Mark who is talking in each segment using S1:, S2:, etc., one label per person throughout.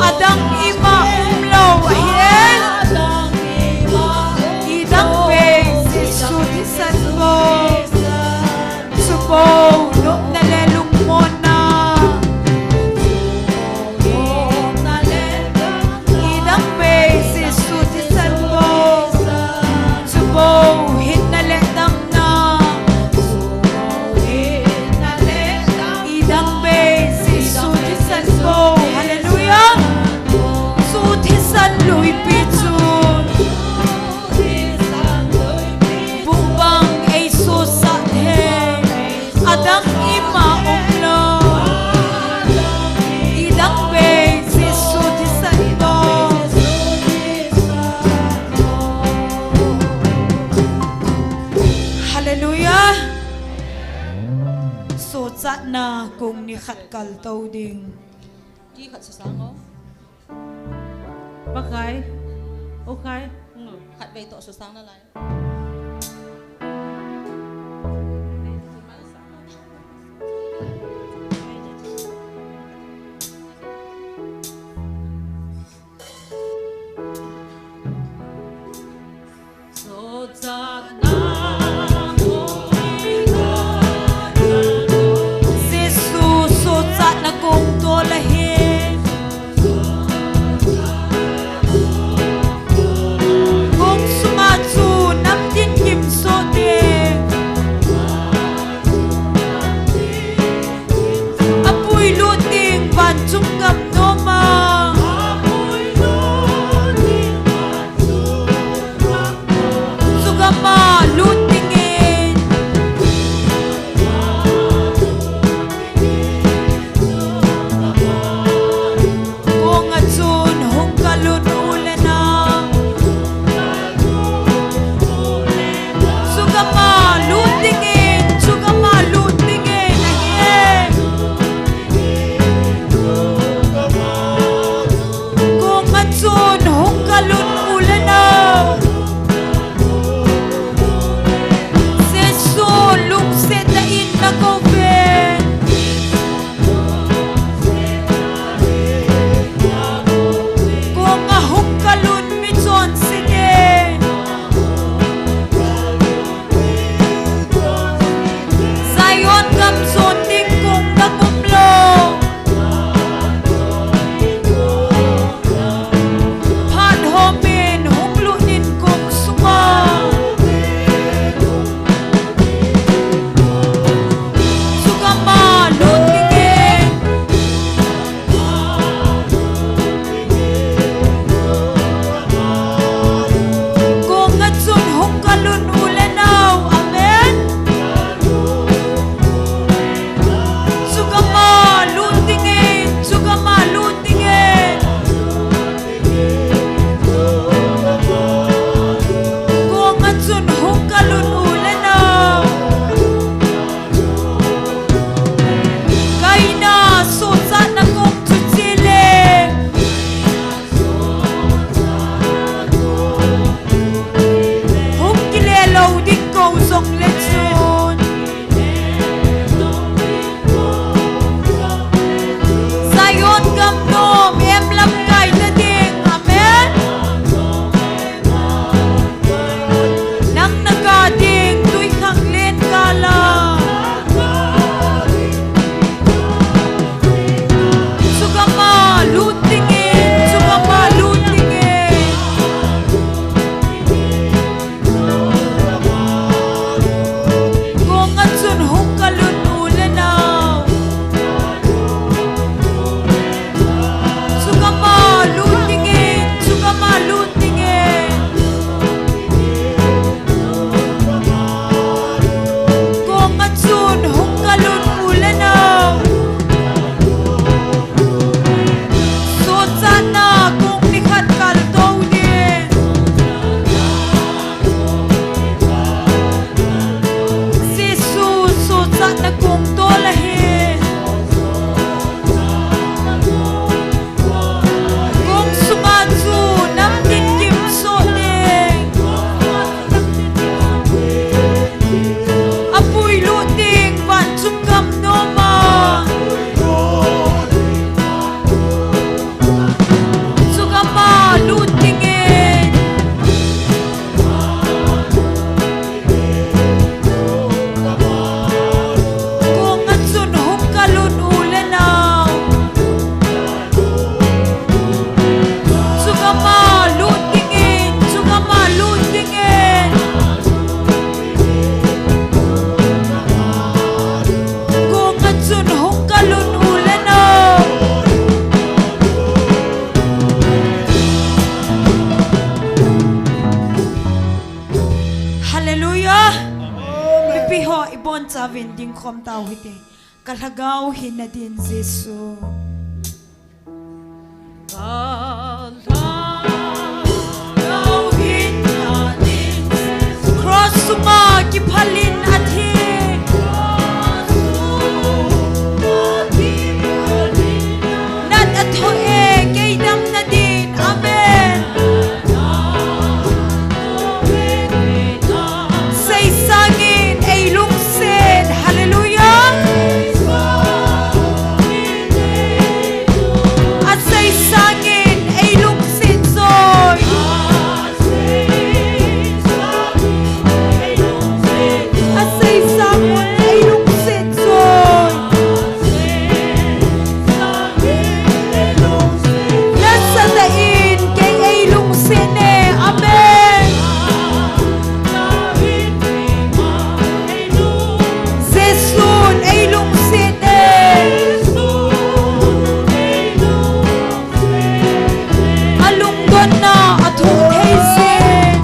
S1: adang ima umlaw ahil idang base isuti sanbo subo no nalelung mo na idang base isuti sanbo subo hit naletang na idang base isuti sanbo hallelujah suti san lui pitsun bumbang ay susathe adang ima umlo idang base isuti sanbo hallelujah so chat na kung ni khat kal tau ding
S2: Chi khát sa sang không?
S3: Bác gái. Ok.
S2: Khát về tổ sa sang nó lại.
S3: So chat na
S1: Jesus so chat na kung tolahin kung sumatsu na savin ding kom tao hiti. Kalagaw hinadin Jesu. Kalagaw hinadin Jesu. Cross suma kipalin ati. Nat ato kay dam na din. Amen. Say sangin ay lungsin. Hallelujah. At say sangin ay lungsin soy. At say sangon ay lungsin soy. Nasa dain kay ay lungsin Amen. Zesun ay lungsin Alunggon na ato taysin.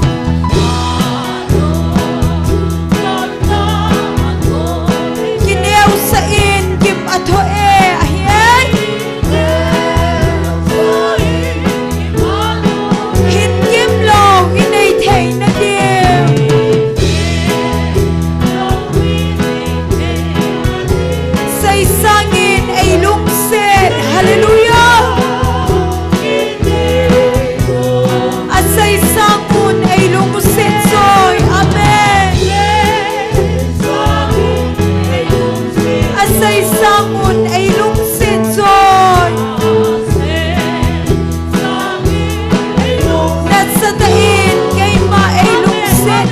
S1: Kinew sain kim ato ahyen. Hinkim lo hinay tay na dim. Say sangin ay lungsin. Hallelujah. At say sangun ay lungsin soy. Amen. At say sangun ay lungsin soy. Nat sa tain kay ma ay lungsin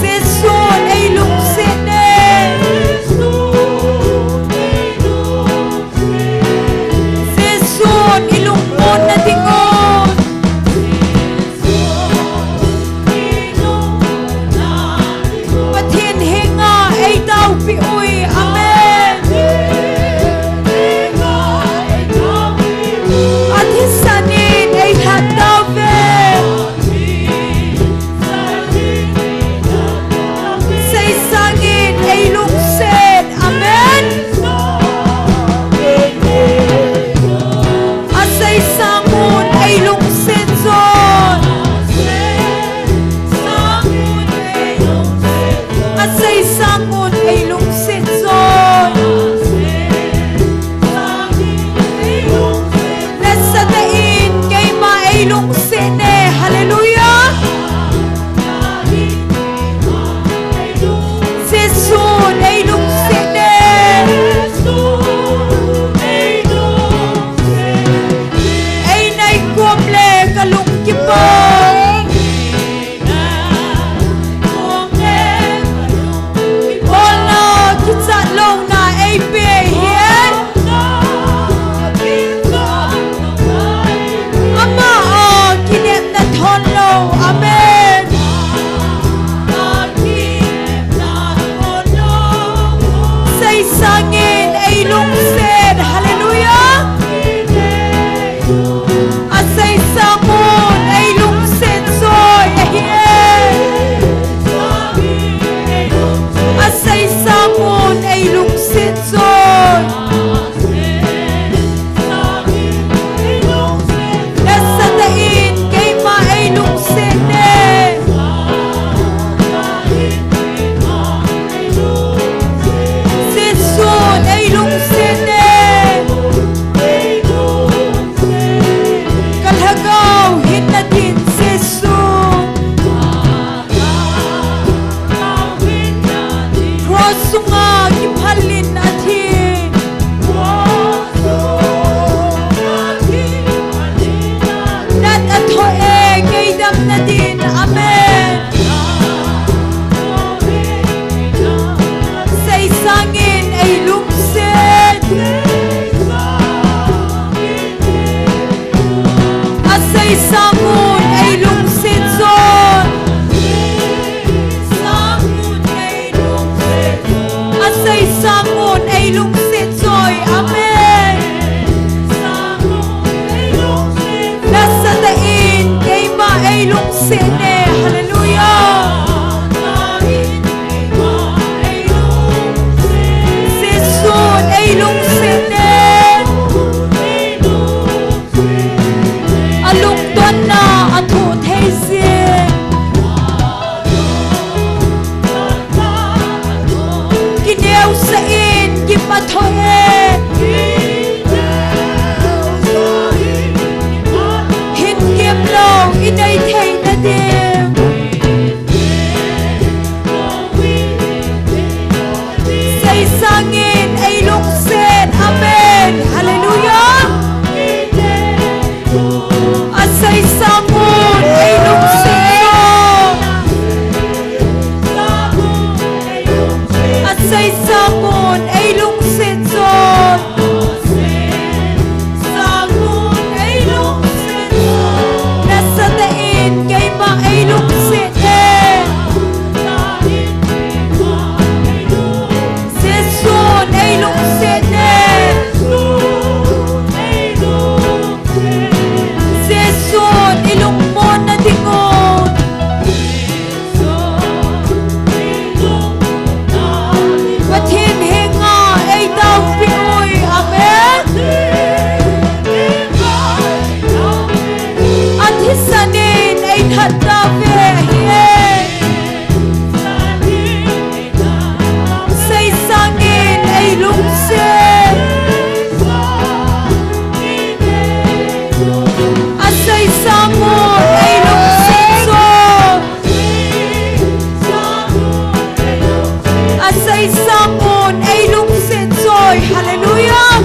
S1: Zesun ay lungsin Zesun ilungkon na tingon. Patin hinga ay daw piuy. Amen. At hisanin ay hatawen. Say sangin ay lungsin. Amen. At say sangun ay lungsin zon. At say sangun ay lungsin zon. Nasa dain kay ma ay lungsin Hallelujah. Zesun ay lungsin ay naikumle kalungkipong. Wala kitsa long na ay pihin. Ama kinep na tonlo. Amen. Say sangin ay lungsin. Hallelujah. At say sangun ay lungsin soy. At say sangun ay lungsin soy. Nasa dain kay ma ay lungsin Zesun ay lungsin Kalagaw hinadin Zesun. Cross nga kipalin atin. Nat ato kay dam na din. Amen. Say sangin ay lungsin. At say sangun ay lungsin zon. At say sangun ay lungsin soy. Amen. Nasa dain kay ma ay lungsin sangin ay lungsin. Amen. Hallelujah. At sa isangon ay lungsin. At sa isangon ay lungsin. Sangon ay lungsin. Nasa tain kay ma ay lungsin. Seson ay lungsin. Seson ilong mo na dingon. Batin hinga ay daw piuy. Amen. At hisanin ay hatabi. Sa isangin ay lungsin. At sa isangon ay lungsin. At sa isangon ay lungsin. Hallelujah.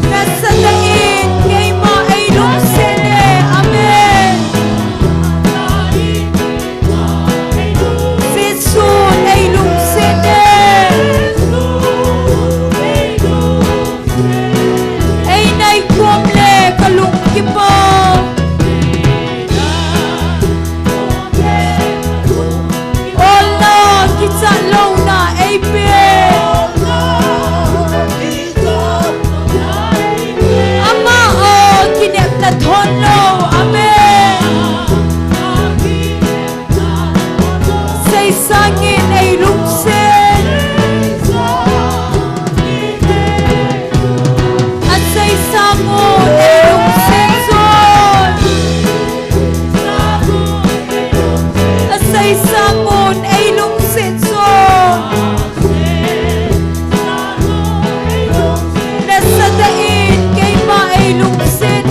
S1: Nasa tain kay ma ay lungsin. Amen. Seson ay lungsin. Ay naikumle kalungkipa. Ola kita law na ay Ama o kinep na tono. Amen. Sa isangin ay lungsin. At sa isangon ay lungsin. At sa isangon ay lungsin. Nasa dain kay ma ay lungsin.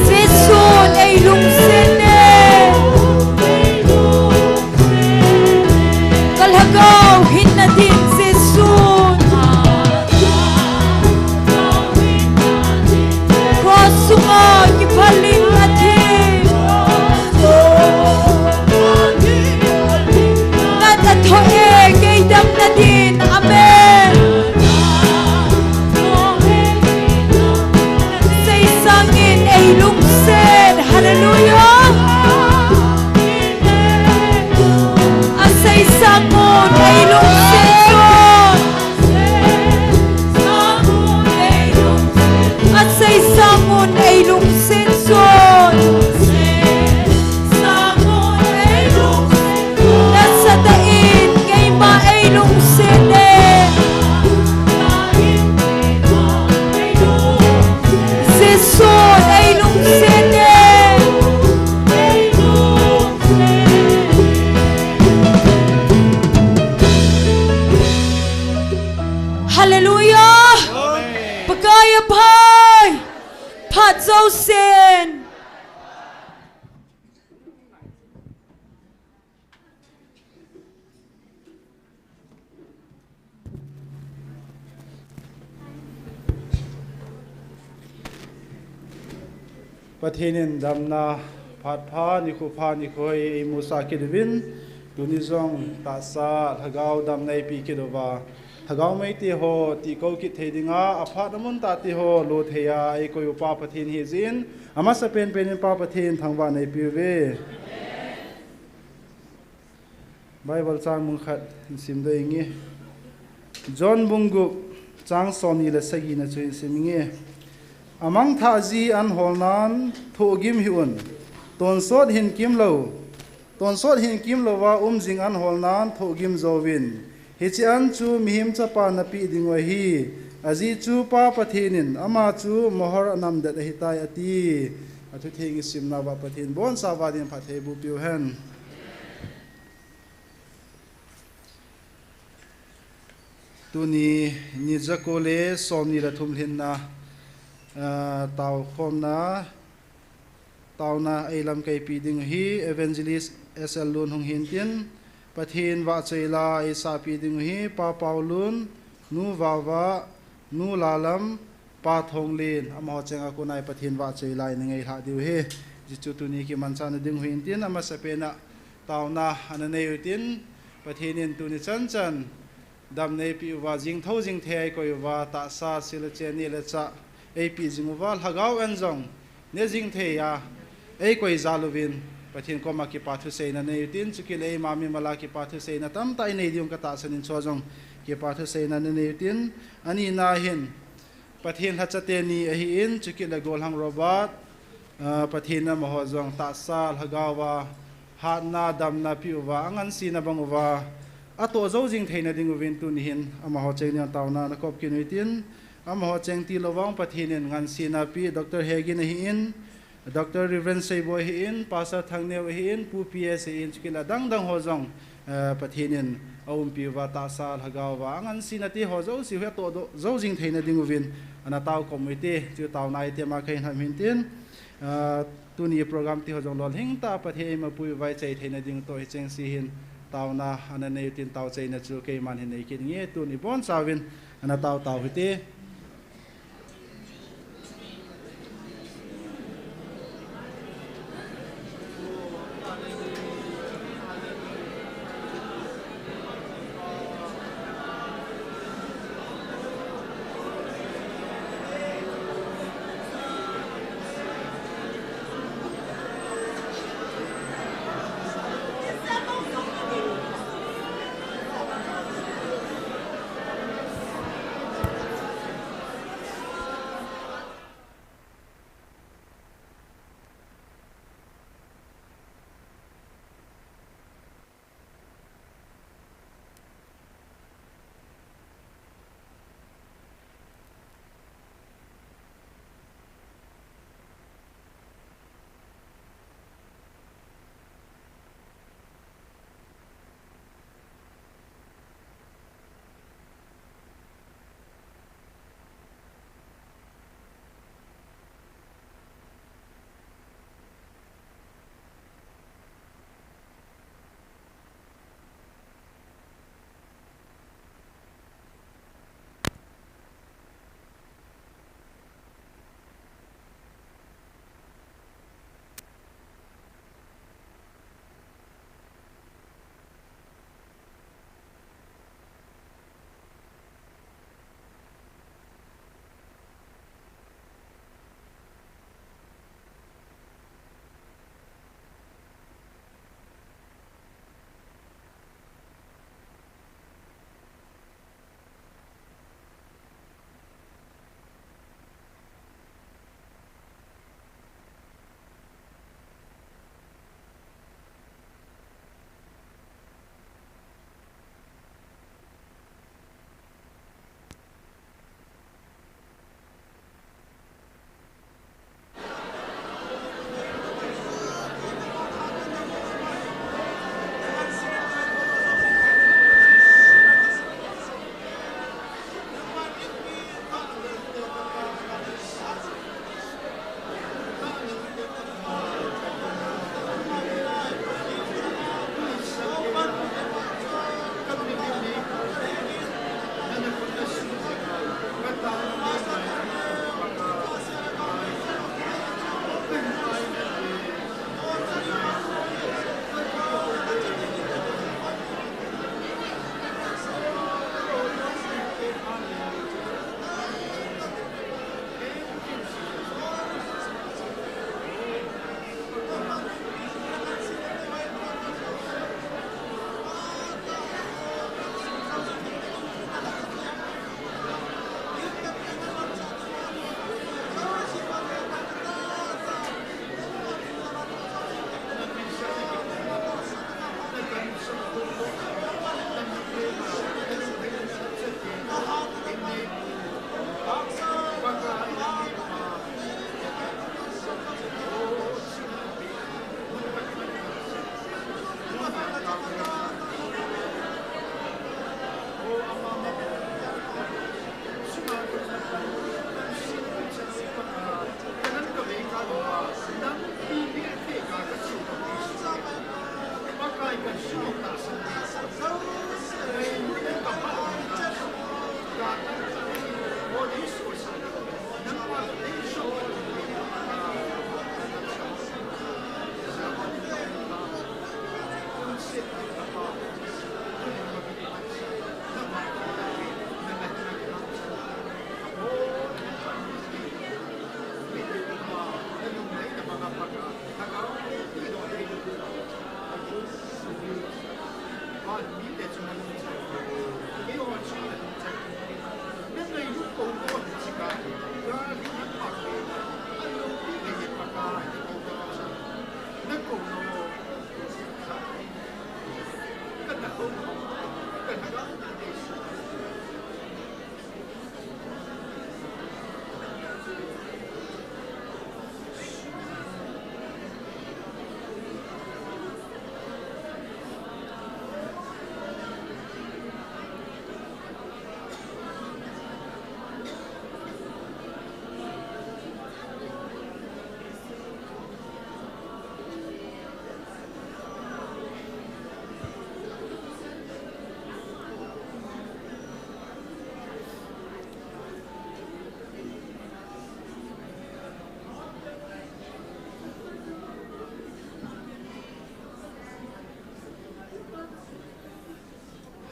S1: Seson ay lungsin. Kalhagaw hinadin seson. Kosunga kipaling natin. Natatoe kay dam na din. Amen. Sa isangin ay lungsin. Hallelujah. At sa isangon ay lungsin. At sa isangon ay lungsin. Nasa tain kay ma ay lungsin. Seson ay lungsin. Hallelujah. Pagkaya pay. Patso sin.
S4: Patinin damna patpa ni kupa ni koi musa kidwin tunizong tasa thagau damnai pi kidova thagau mai ti ho ti ko ki thedinga apha namun ta ti ho lo theya ai koi upa pathin hi jin ama sa pen penin pa pathin thangwa nei piwe Bible chang mung khat sim dei ngi John bungu chang soni la sagi na chuin siminge amang thaji an holnan thogim hiun tonsot hin kimlo wa jing an holnan thogim zowin hichian chu mihim chapa na pi dingwa hi aji chu pa pathinin ama chu mohor anam dat hitai ati athu thengi simna wa pathin bon sawadin phathei bu piu hen tuni nijakole somni la thumlinna tau khomna tauna eilam kai pi ding hi evangelist SL lun hong hin tin pathin wa cheila e sa pi ding hi pa paulun nu wawa nu lalam pa thong lin ama chenga kunai pathin wa cheila ngai ha diu he jichu tu ni ki mancha na ding hin tin ama sapena tauna ananei tin pathinin tu ni chan chan dam nei pi wa jing tho jing the ko wa ta sa sil che ni le cha ei pi jing wa lhagau en jong ne jing the ya ei koi zaluvin pathin ko ma ki pathu sei na nei tin chukil ei mami mala ki pathu sei na tam tai nei dium ka ta sanin cho jong ki pathu sei na nei tin ani na hin pathin ha chate ni a hi in chukil gol hang robot pathin na mo jong ta sa lhagawa hat na dam na pi wa angan si na bang wa ato zo jing theina ding win tu ni hin ama ho cheng ni tauna na kop kin witin ama ho cheng ti lowang pathinen ngan si na pi Dr. Hegin hi in Dr. Reverend Seibo hi in Pastor Thangneu hi in pu PS hi in chikila dang dang ho jong pathinen awum pi wa ta sal hagaw wa angan si na ti ho zo si he to do zo jing theina ding win ana taw committee chu taw nai te ma khain ham hin tin tu ni program ti ho jong lol hing ta pathe ma pui vai chei theina ding to hi cheng si hin taw na ana nei tin taw chei na chu ke man hin nei ki nge tu ni bon sawin ana taw taw hi te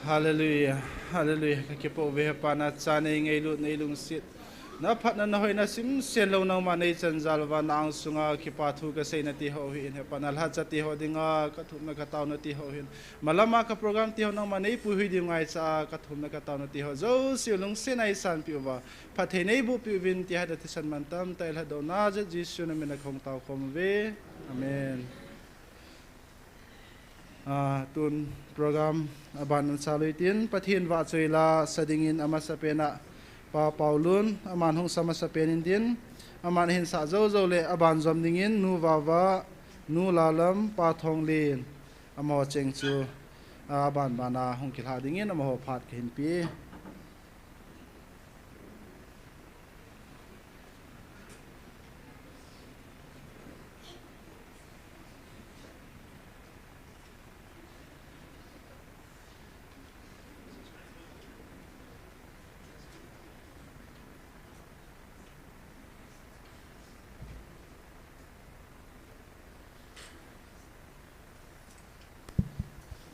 S4: Hallelujah, hallelujah. Kakipo behapana chane ngailu nailung sit. Na phatna na hoina sim selo na manei chanjalwa na ang sunga kipathu ka sei na ti ho hin hepanal ha chati ho dinga kathum na kataw na ti ho hin. Malama ka program ti ho na manei pu hui di ngai cha kathum na kataw na ti ho. Zo silung sinai san pi wa. Pathe nei bu pi vin ti ha da tisan mantam tail ha do na je jisu na mena khong taw khom ve. Amen. Tun program aban saluitin pathin wa choila sadingin ama sapena pa paulun aman hong sama sapenin din aman hin sa zo zo le aban zom dingin nu wawa nu lalam pa thong lin amo chengchu aban bana hong kilha dingin amo phat khin pi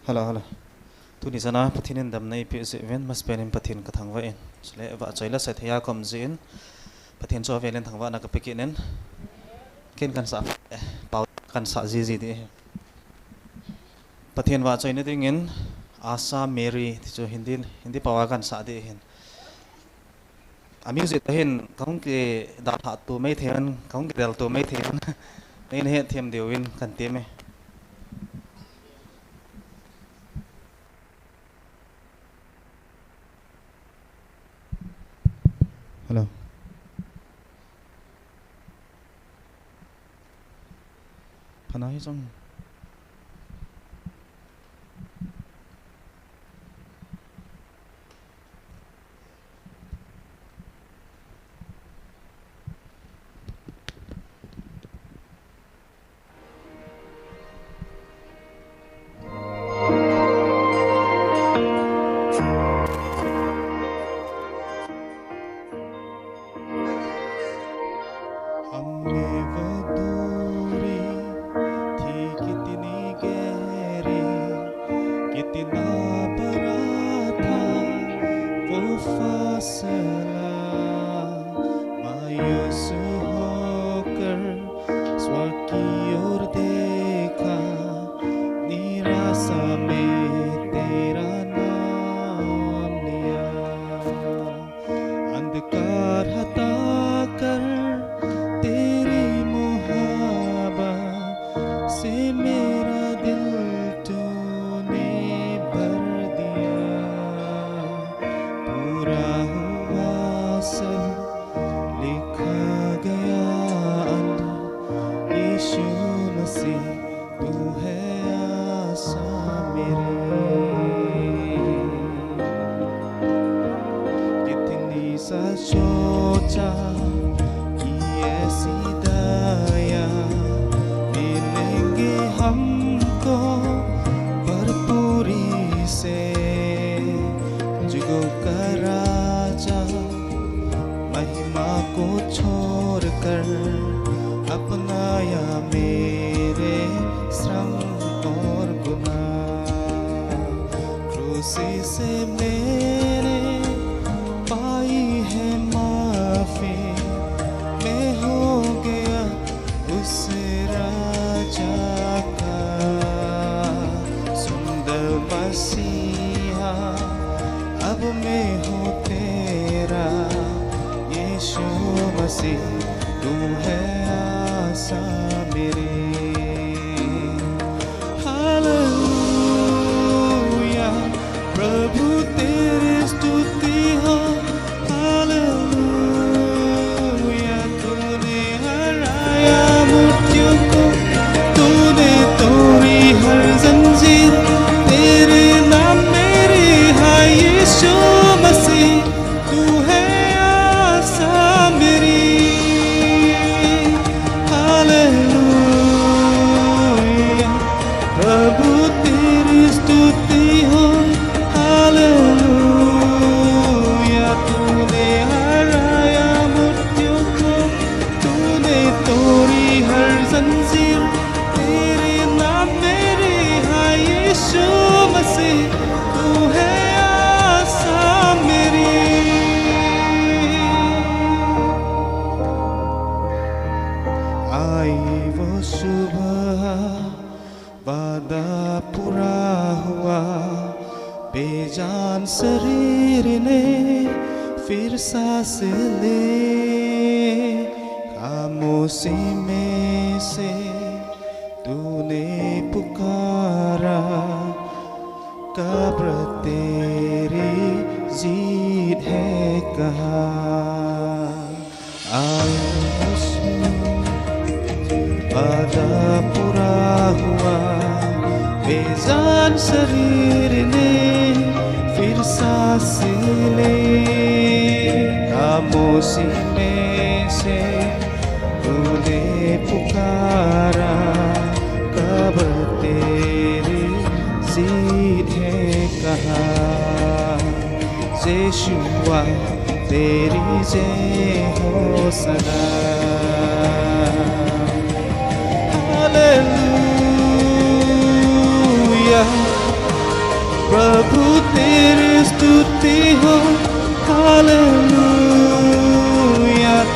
S5: Hello. Tu ni sana pathinin dam nei pi se event mas penin pathin ka thangwa in sle wa choila sa thaya kom zin pathin cho velen thangwa na ka pikinen ken kan sa pau kan sa ji di pathin wa choina dingin asa mary ti cho hindi pawa kan sa de hin ami je tahin kong ke da tha tu mai thean kong ke dal tu mai thean nei he them dewin kan te me Hello. Panay song.
S6: Hallelujah, Prabhu
S5: वादा पूरा हुआ बेजान शरीर ने फिर सांस ले खामोशी में से तूने पुकारा कब्र तेरी जीत है कहाँ वादा पूरा हुआ बेजान शरीर ने फिर सांस ले खामोशी में से तूने पुकारा कब्र तेरी जीत है कहाँ यीशुआ तेरी जय हो सदा हालेलुया प्रभु तेरी स्तुति हो हालेलुया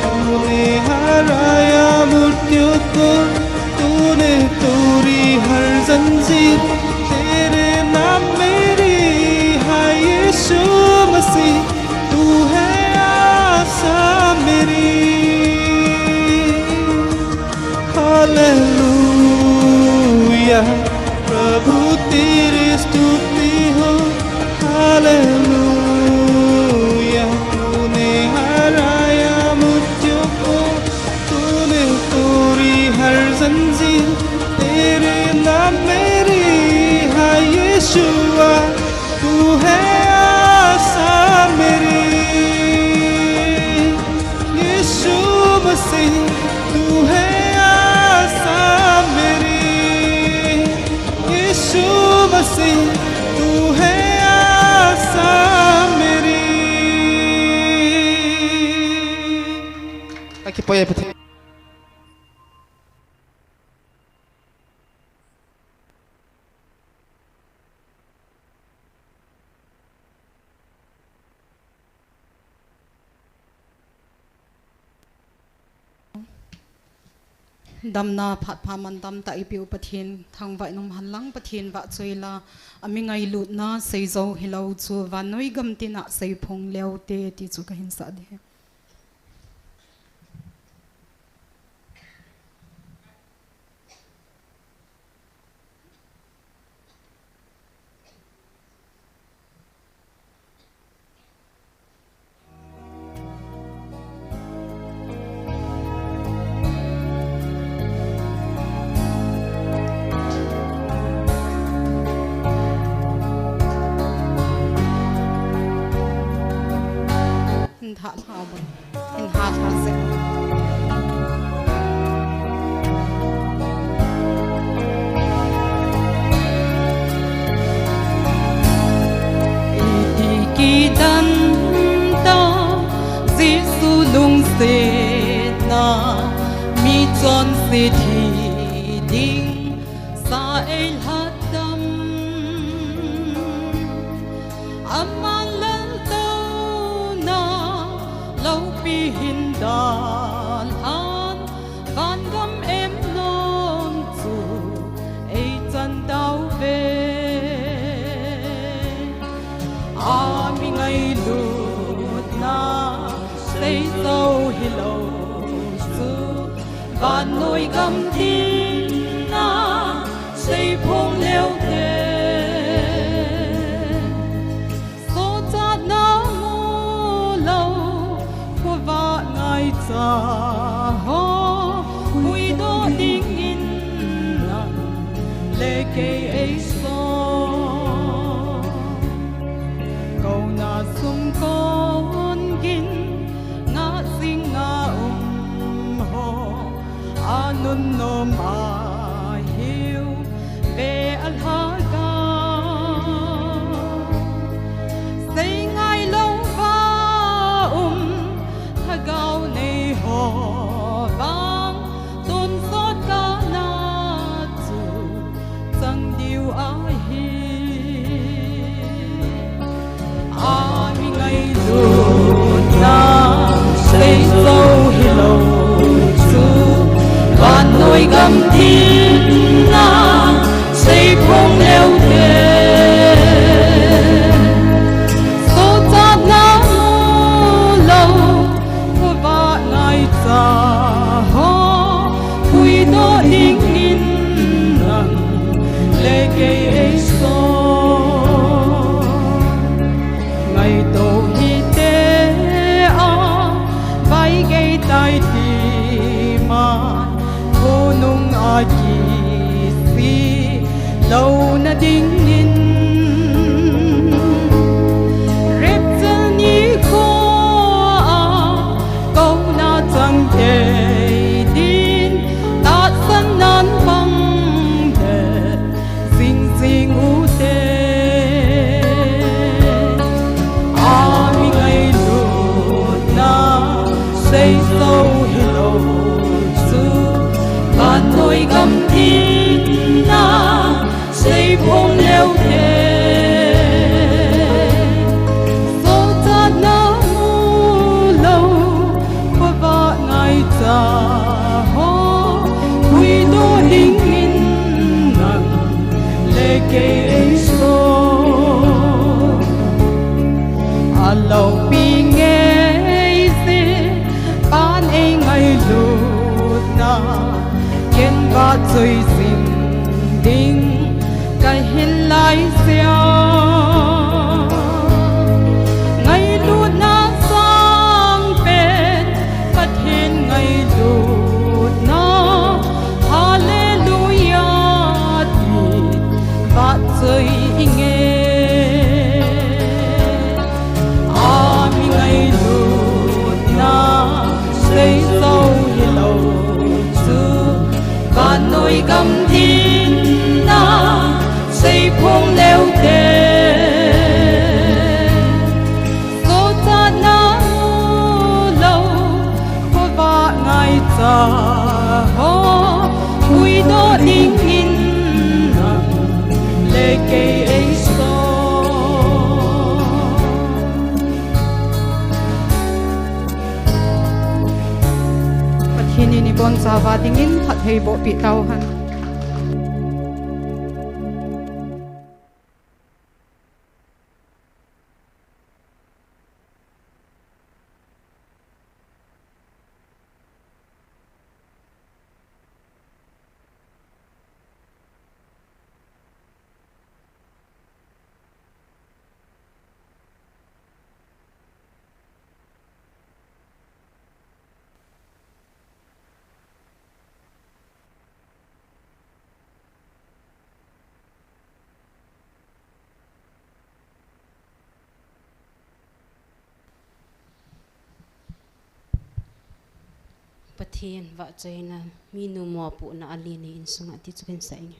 S5: तूने हराया मृत्यु को तूने तोड़ी हर जंजीर तेरे नाम मेरी है यीशु मसीह तू है आशा मेरी हालेलुया प्रभु तेरी स्तुति हो हालेलुया तूने हराया मृत्यु को तूने तोड़ी हर जंजीर तेरे नाम मेरी है यीशुआ तू है आशा मेरी यीशु मसीह तू है आशा मेरी यीशु मसीह तू है आशा मेरी Aqui põe aí pra
S2: damna phat phaman dam ta ipiu pathin thang vai nom hanlang pathin wa choila ami ngai lut na seizo hilo chu vanoi gam tina sei phong leo te ti chu ka hin sa de hạt hào bần hình hạt hạt dễ kỳ đan ta Giêsu lung se na mi chọn se thi ding sa el hadam hin dan an van gam em non zu ei chan dau ve a mi ngai lut na sei zo hilo zu van noi gam tin na sei phong leo te sa ho hui do ding in nan le ke ai so câu na sum con gin nga sing nga ho anun no ma hiu ve al ha ga say ngai lo va gao nei ho vang tôn sót ca na chu chang diu a hi a mi ngai lu na sei zo hi lo chu van noi gam tin na sei lâu na ding in rep chân ni ko câu na chẳng thể tin ta san nan băng để ding ding u te a mi ngày lu na say sâu hello zu ban nỗi gầm tin na say phong leo thế số ta na mu lâu qua vợ ngày ta ho quy đô hình in nặng lệ kê số a lâu pi nghe se ban ai ngày lụt na kiến ba chơi sim ding cái hin lai xia ngày lụt na sang bên phát hiện ngày lụt na hallelujah thì phát chơi nghe ami ngày lụt na say sâu hello zu và nỗi gầm tin na say phong leo te số ta na lâu qua vợ ngày ta ho quy đô đinh in lệ kê ấy so phát hiện ni bon sa va ding in phát hay bộ bị tàu han
S6: pathian wa chaina minu mo pu na alini in sunga ti chuken sai ni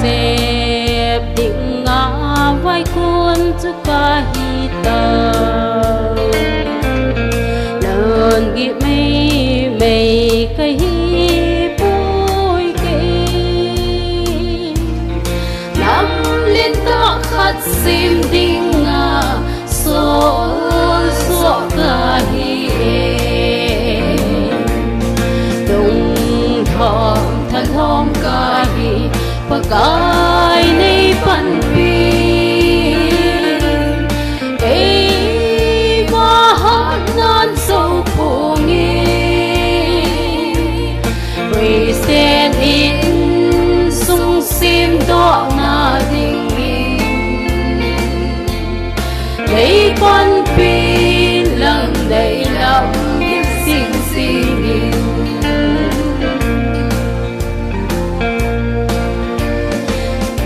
S6: sep ding nga vai kun chu ka hi ta lon gi mei mei ka hi pui ke nam lin ta khat sim ding nga so so ka hi dong thom than thom ka hi pakai nei pan pi lấy con pin lặng đầy lòng biết xinh xinh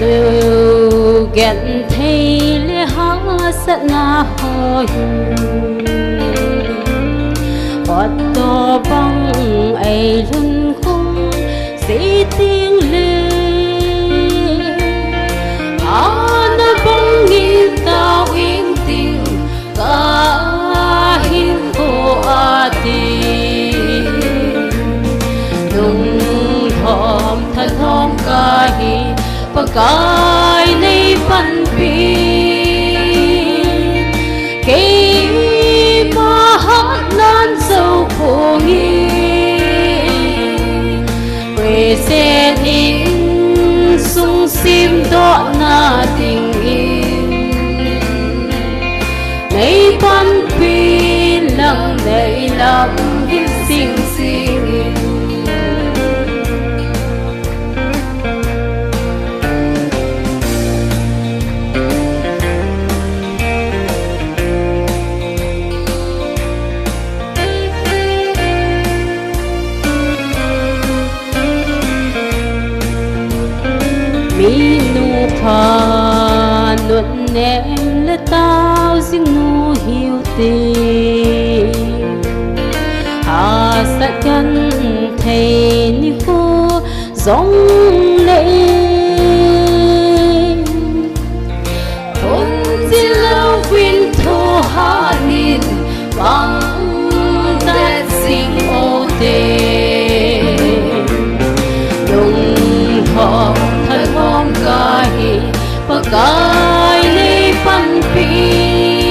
S6: từ ghen thấy lẽ hóa sát na hồi bọt to băng ấy luôn không sĩ tiếng lên nó băng nghìn tao yên tình cả hiên vô tình nung thòm thân thòm ca hi và cái này phân biệt khi mà hát nan sâu khổ nghi quê xe in sung sim đó na tình yêu lấy phân biệt lặng đầy lòng hin xinh xinh mi nu pha nuột ném là tao riêng nu hiu tình hà sát chân thầy ni cô giống lệ hôn di lâu vinh thô hà nín bằng đất sinh ô tê nung thọ thân hôn ca hi và cái này phân biệt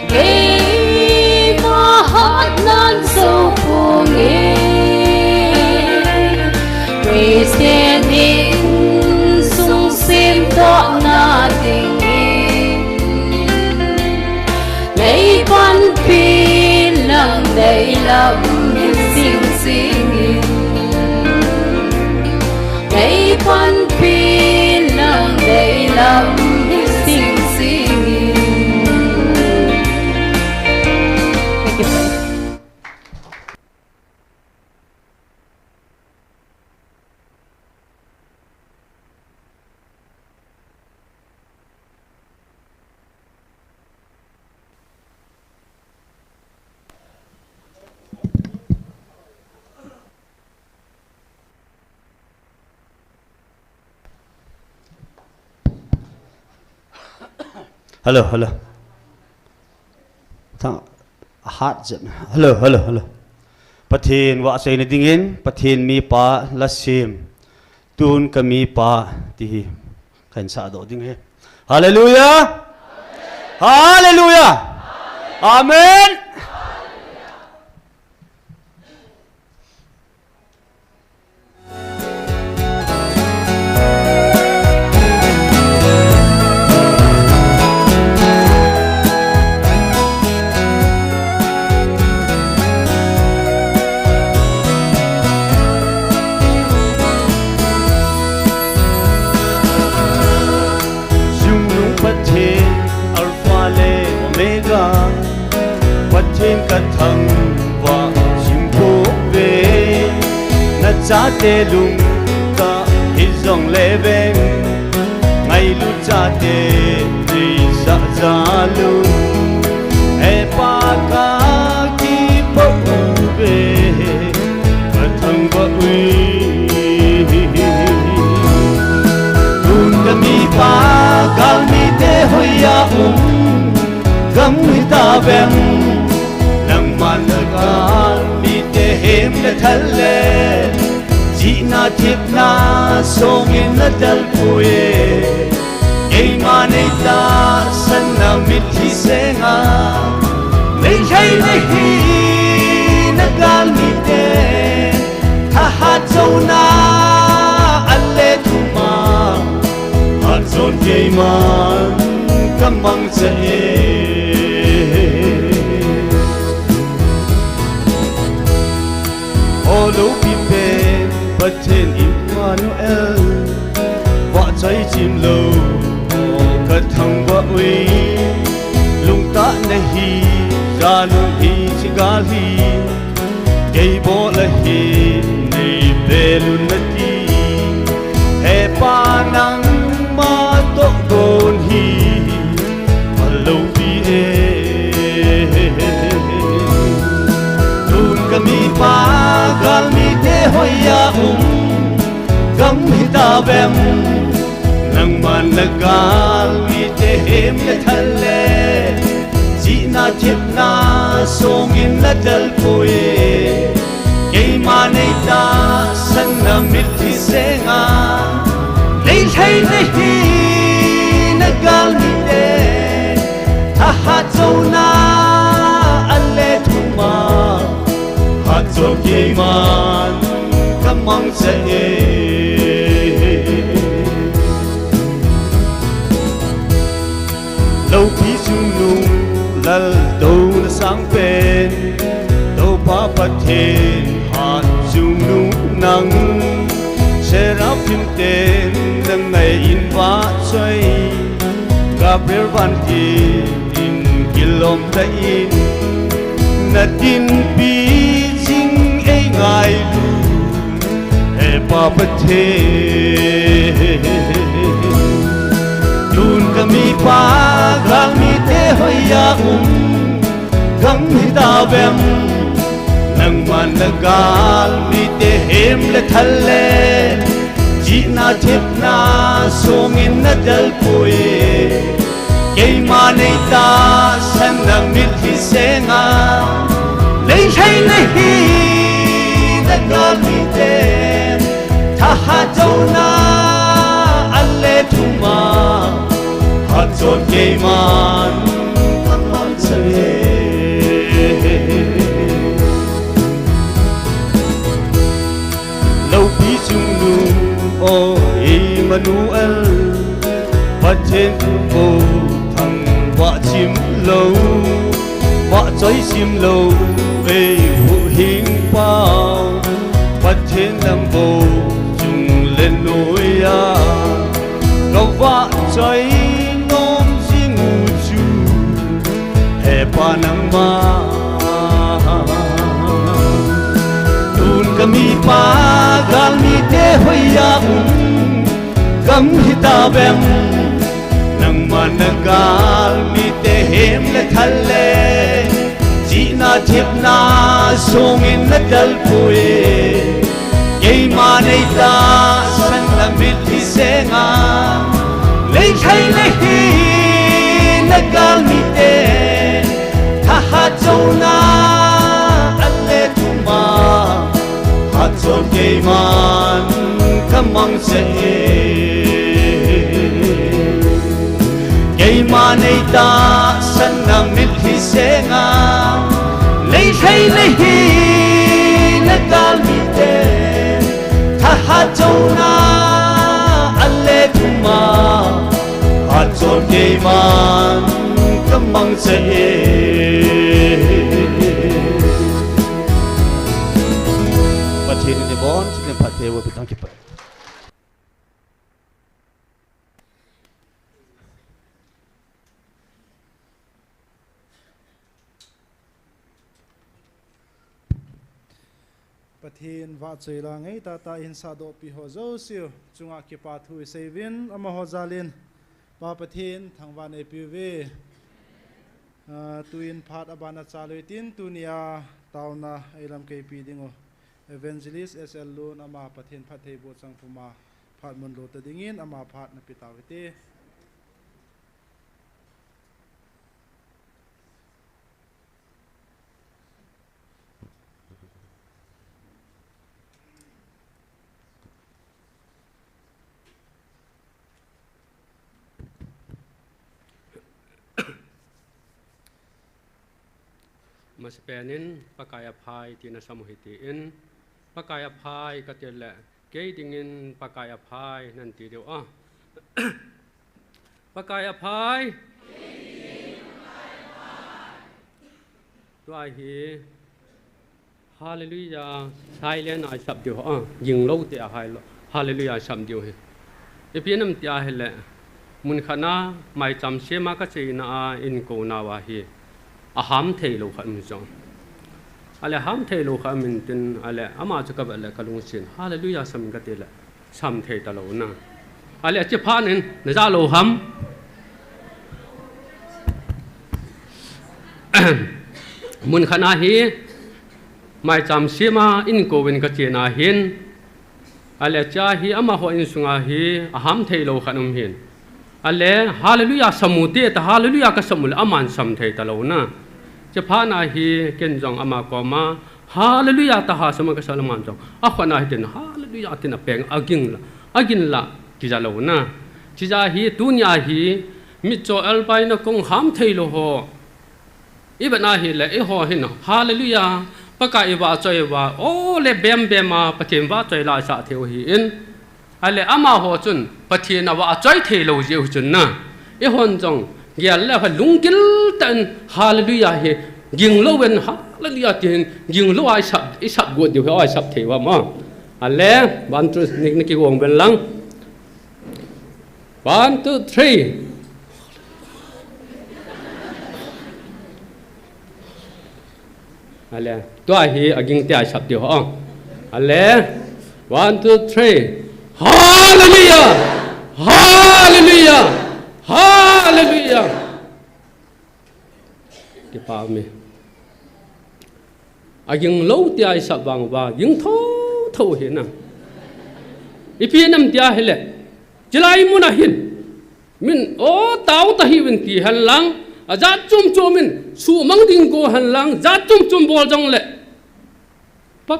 S6: khi mà hát nan sâu khổ nghe quê xe nín sung sim đó na tình yêu lấy phân biệt lặng đầy lòng xinh xinh lấy phân biệt lặng đầy lòng xinh xinh
S7: hello hello thằng hát giận hello hello hello pathin wa sei na dingin pathin mi pa la sim tun ka mi pa ti kan sa do ding he hallelujah hallelujah amen Pathin ka thang wa sim phu ve na cha te lung ka hi zong le ve ngai lu cha te ri sa za lu e pa ka ki po ve ka thang wa ui lung ka mi pa gal mi te hoya gam mi ta vem man gan mi te hem le thalle ji na thip na song in na dal puye ei mane ta san na mit hi senga nei chai nei hi na gal mi te ha ha chona alle thuma ha chon ke man kamang che Olo pipen paten Emmanuel wa chai chim lo ka thang wa ui hi Zanu hi chigali Gay bola hi Nei belu nati He panang ma to don hi Hello bi e Dun kami pa gal mi te hoya Gam hita bem Nang man nagal mi te hem le thale Ji na thip na song in la dal poe Kay manay ta san na mit thi senga Lay thay nahi nagal mi te Ha châu na alle thuma Ha châu kay man kamang sa e Lâu khi chung nung lal đâu na sang pen đâu pa pathen hat chung nung nang seraphim ten nang ngày in va chơi Gabriel van ki in kilom ta in na tin pi jing ai ngai lu e pa pathen Dun kami pa gal mi te hoya Gam hita bem Nang man nagal mi te hem le thale Ji na thip na song in na dal poe Kay manay ta san na mit hi senga Lay thay nahi nagal mi te Tha châu na alle thuma Hat zon kay man kamang sa e Lâu pi chung nung o Emmanuel Phát trên khu phố thằng vợ chim lâu Vợ chói chim lâu về vụ hình bao Phát trên làm bầu chung lên nỗi à Cậu vợ chói nôm chi ngủ chú Hè pa nang ma Dun kami pa gal mi te hoya Gam hita bem Nang managal mi te hem le thale Ji na thip na song in na dal poe Kay manay ta san la mit hi senga Lay thay nahi nagal mi te Ha châu na alle thuma Ha châu kay man kamang sa e Kay manay ta san na mit hi senga Lay thay nahi nagal mi te Ha châu na alle thuma Ha châu kay man kamang sa e Pathin ni bon chikin pathewo pitang kipat
S4: Pathin va chơi la ngay ta in sa do pi ho zo siu chunga ki pa thu sevin ama ho zalin pa pathin thangwan e pi ve tuin phat abana chaluitin tunia tauna ailam ke pi dingo evangelist SL lun ama pathin phathei bo changphuma phat mon lo ta dingin ama phat na pitawite
S8: Mas penin pakai apai tina samuhitiin pakai apai katela kay dingin pakai apai nanti dio pakai apai tu ai hi hallelujah silent ai sab dio jing lo te ai lo hallelujah sam dio he epianam ti a hele mun khana mai cham se ma ka che na in ko na wa hi aham thei lo kha min jong ale ham thei lo kha min tin ale ama chu ka ale kalung sin hallelujah sam ka te la sam thei ta lo na ale che pha nin na za lo ham mun khana hi mai cham sima in ko win ka che na hin ale cha hi ama ho in sunga hi aham thei lo khanum hin ale hallelujah samute ta hallelujah ka samul aman sam thei ta lo na che pha na hi ken jong ama ko ma hallelujah ta ha sam ka salaman jong a khana hi tin hallelujah tin a peng agin la ki ja lo na chi ja hi dunya hi mi cho alpai na kong ham thei lo ho ibana hi le e ho hin hallelujah paka iwa choi wa o le bem bema pathin wa choi la sa theu hi in ale ama ho chun pathin wa choi thei lo je chun na e hon jong gyal la ha lungkil tan hallelujah he ging lo wen hallelujah tin ging lo ai sap go diu ai sap thei wa ma ale ban tu nik ki wong ben lang 1 2 3อะไรตัวฮีอากิงเตียชับเดียวอ๋ออะไร 1 2 3 hallelujah hallelujah hallelujah ที่ป่ามีอากิงโลเตียชับวางว่ายิงท้อเห็นนะอีพีน้ำเตียเห็นเลยจะไล่มุนาหินมินโอ้เต้าตะฮีวินตีหันหลังอาจารย์จุ่มมินสู้มังดิงโกหันหลังจัดจุ่มบอลจังเลยปะ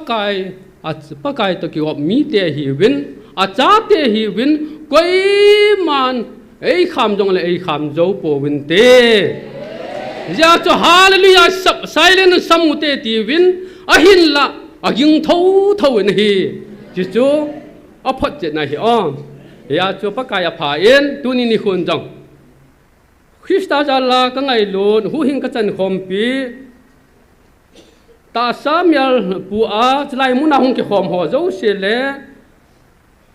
S8: กายตะกี้ว่ามีเตะฮีวินอาจารย์เตะฮีวินกุยมันไอ้คำจังเลยไอ้คำโจโปวินเตะยาจะฮาเลลูยาสับไซเลนสมุเตตีวินอาหินละอายิงท้อวินฮีจิจูอภัดเจนะฮีอ๋อยาจะปะกายพาเอ็นตัวนี้นี่คนจังคริสตจักรละก็ไงลุนหูหิงกัจจันคอมปีตาสามยาปูอาจะไล่มุนาหงกิขอมหัวเจ้าเสียเลย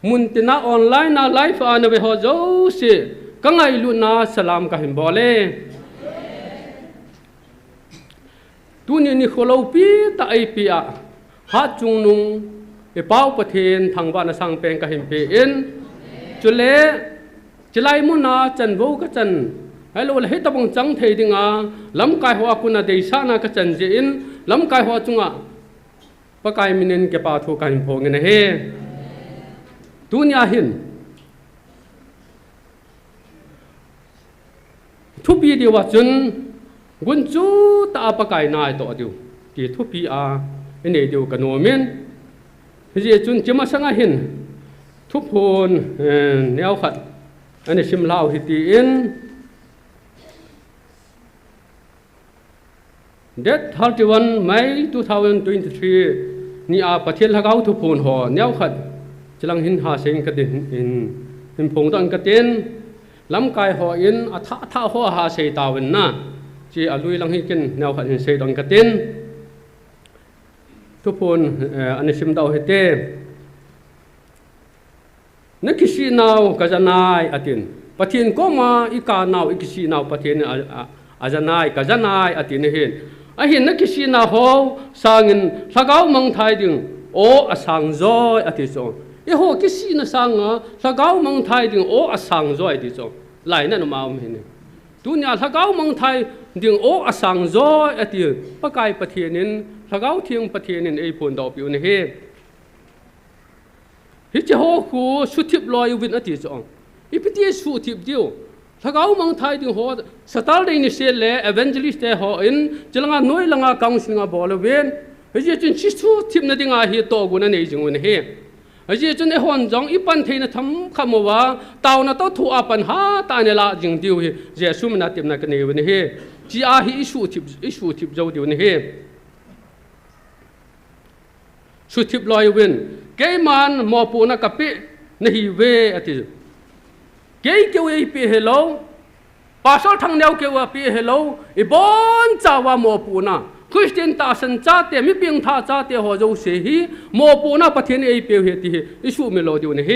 S8: มุนตินาออนไลน์นาไลฟ์อันเวหัวเจ้าเสียก็ไงลุนนาสลามกับหิมบอลเลยตัวนี้นี่ขลุ่ปีตาไอปีอะฮัดจุงนุงไอเป้าประเทศทางบ้านสังเปงกับหิมเปอินจุเลจะไล่มุนาจันโวกัจจันไอ้เราเลยตะบังจังเทดิงาล้ำกายหัวคุณเดชานากัจจันเจอินล้ำกายหัวจุงะปะกายมินินเก็บปาทูกันพงเงินเฮดุนยาหินทุบีเดียวจุนกุนจูตาปะกายนายต่อเดียวกี่ทุบีอาเนเดียวกันโนเมนเจจุนจะมาสังหินทุบโพนแนวขัดอันนี้ชิมลาวฮิตีอินThat 31 May 2023 นี่อาประเทศละเก้าทุกคนหัวเนี้ยขัดจะลังหินหาเสียงกระดิ่งหินพงตันกระเด็นลำกายหัวอินอัฐท่าหัวหาเสียตาวันน่ะจีอาลุยลังหินกินเนี้ยขัดหินเสียตันกระเด็นทุกคนอันนี้ชิมดาวเหตุนักขี่นาวกจะนายอาทินประเทศก็มาอีกาหนาวอีกขี่นาวประเทศอาจารย์นายกจะนายอาทินเห็นเห็นนักขี่นาวเขาสร้างเงินถ้าเขาเมืองไทยดึงโอ้สร้างจอยอาทิตย์สองหัวขี่นสร้างถ้าเขาเมืองไทยดึงโอ้สร้างจอยอาทิตย์สองหลายนั่นมาเห็นตัวนี้ถ้าเขาเมืองไทยดึงโอ้สร้างจอยอาทิตย์ประกายประเทศนี้ถ้าเขาเที่ยงประเทศนี้ไอ้ผลดอกอยู่ในเหตุฮิจโฮคูสุทิบลอยวินอาทิตย์สองอีพิธีสุทิบเดียวถ้าเขาเมืองไทยดึงหัวสตาร์ทในเซลล์เอเวนเจลิสต์หัวอินจะลังน้อยลังกังสิงบอลเวนฮิจจนชิสุทิบนั่นดิ่งอาฮิโตกุนันเอจิงวันเหตุฮิจจนไอ้หัวจงอีปันเทนทำคำว่าตาวนัตถูอาปัญหาตาเนล่าจิงเดียวเจสุมนัดทิบนักเนวันเหตุจีอาฮิอิสุทิบเจ้าเดียววันเหตุสุทิบลอยวินเกมันมอปูนักปินฮีเวอติเกย์เกี่ยวไอปีเฮโลภาษาทางแนวเกี่ยวปีเฮโลอีบอนจ้าวามอปูนาคริสเตียนตาสันจ้าเตมิเปียงท่าจ้าเตหัวเจ้าเสียฮีมอปูนาประเทศไอปีเฮติอิสุเมโลดิวนี่เฮ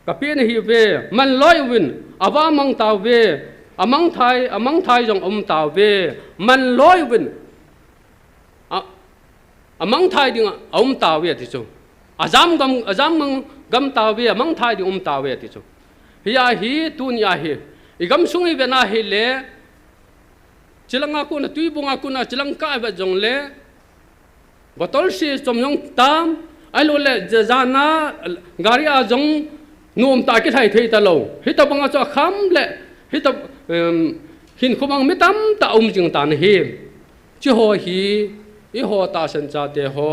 S8: kapin hi ve man loi win awa mang taw ve amang thai jong taw ve man loi win amang thai ding taw ve ti chu azam gam taw ve amang thai ding taw ve ti chu hiya hi tun ya hi igam sungi ve na hi le chilanga ku na tui bunga ku na chilang ka va jong le botol si som yong tam alo le jana gari a jong nuam ta ki thai thei ta lo hita banga cho kham le hita hin khomang mitam ta jing tan hi chi ho hi i ho ta san cha te ho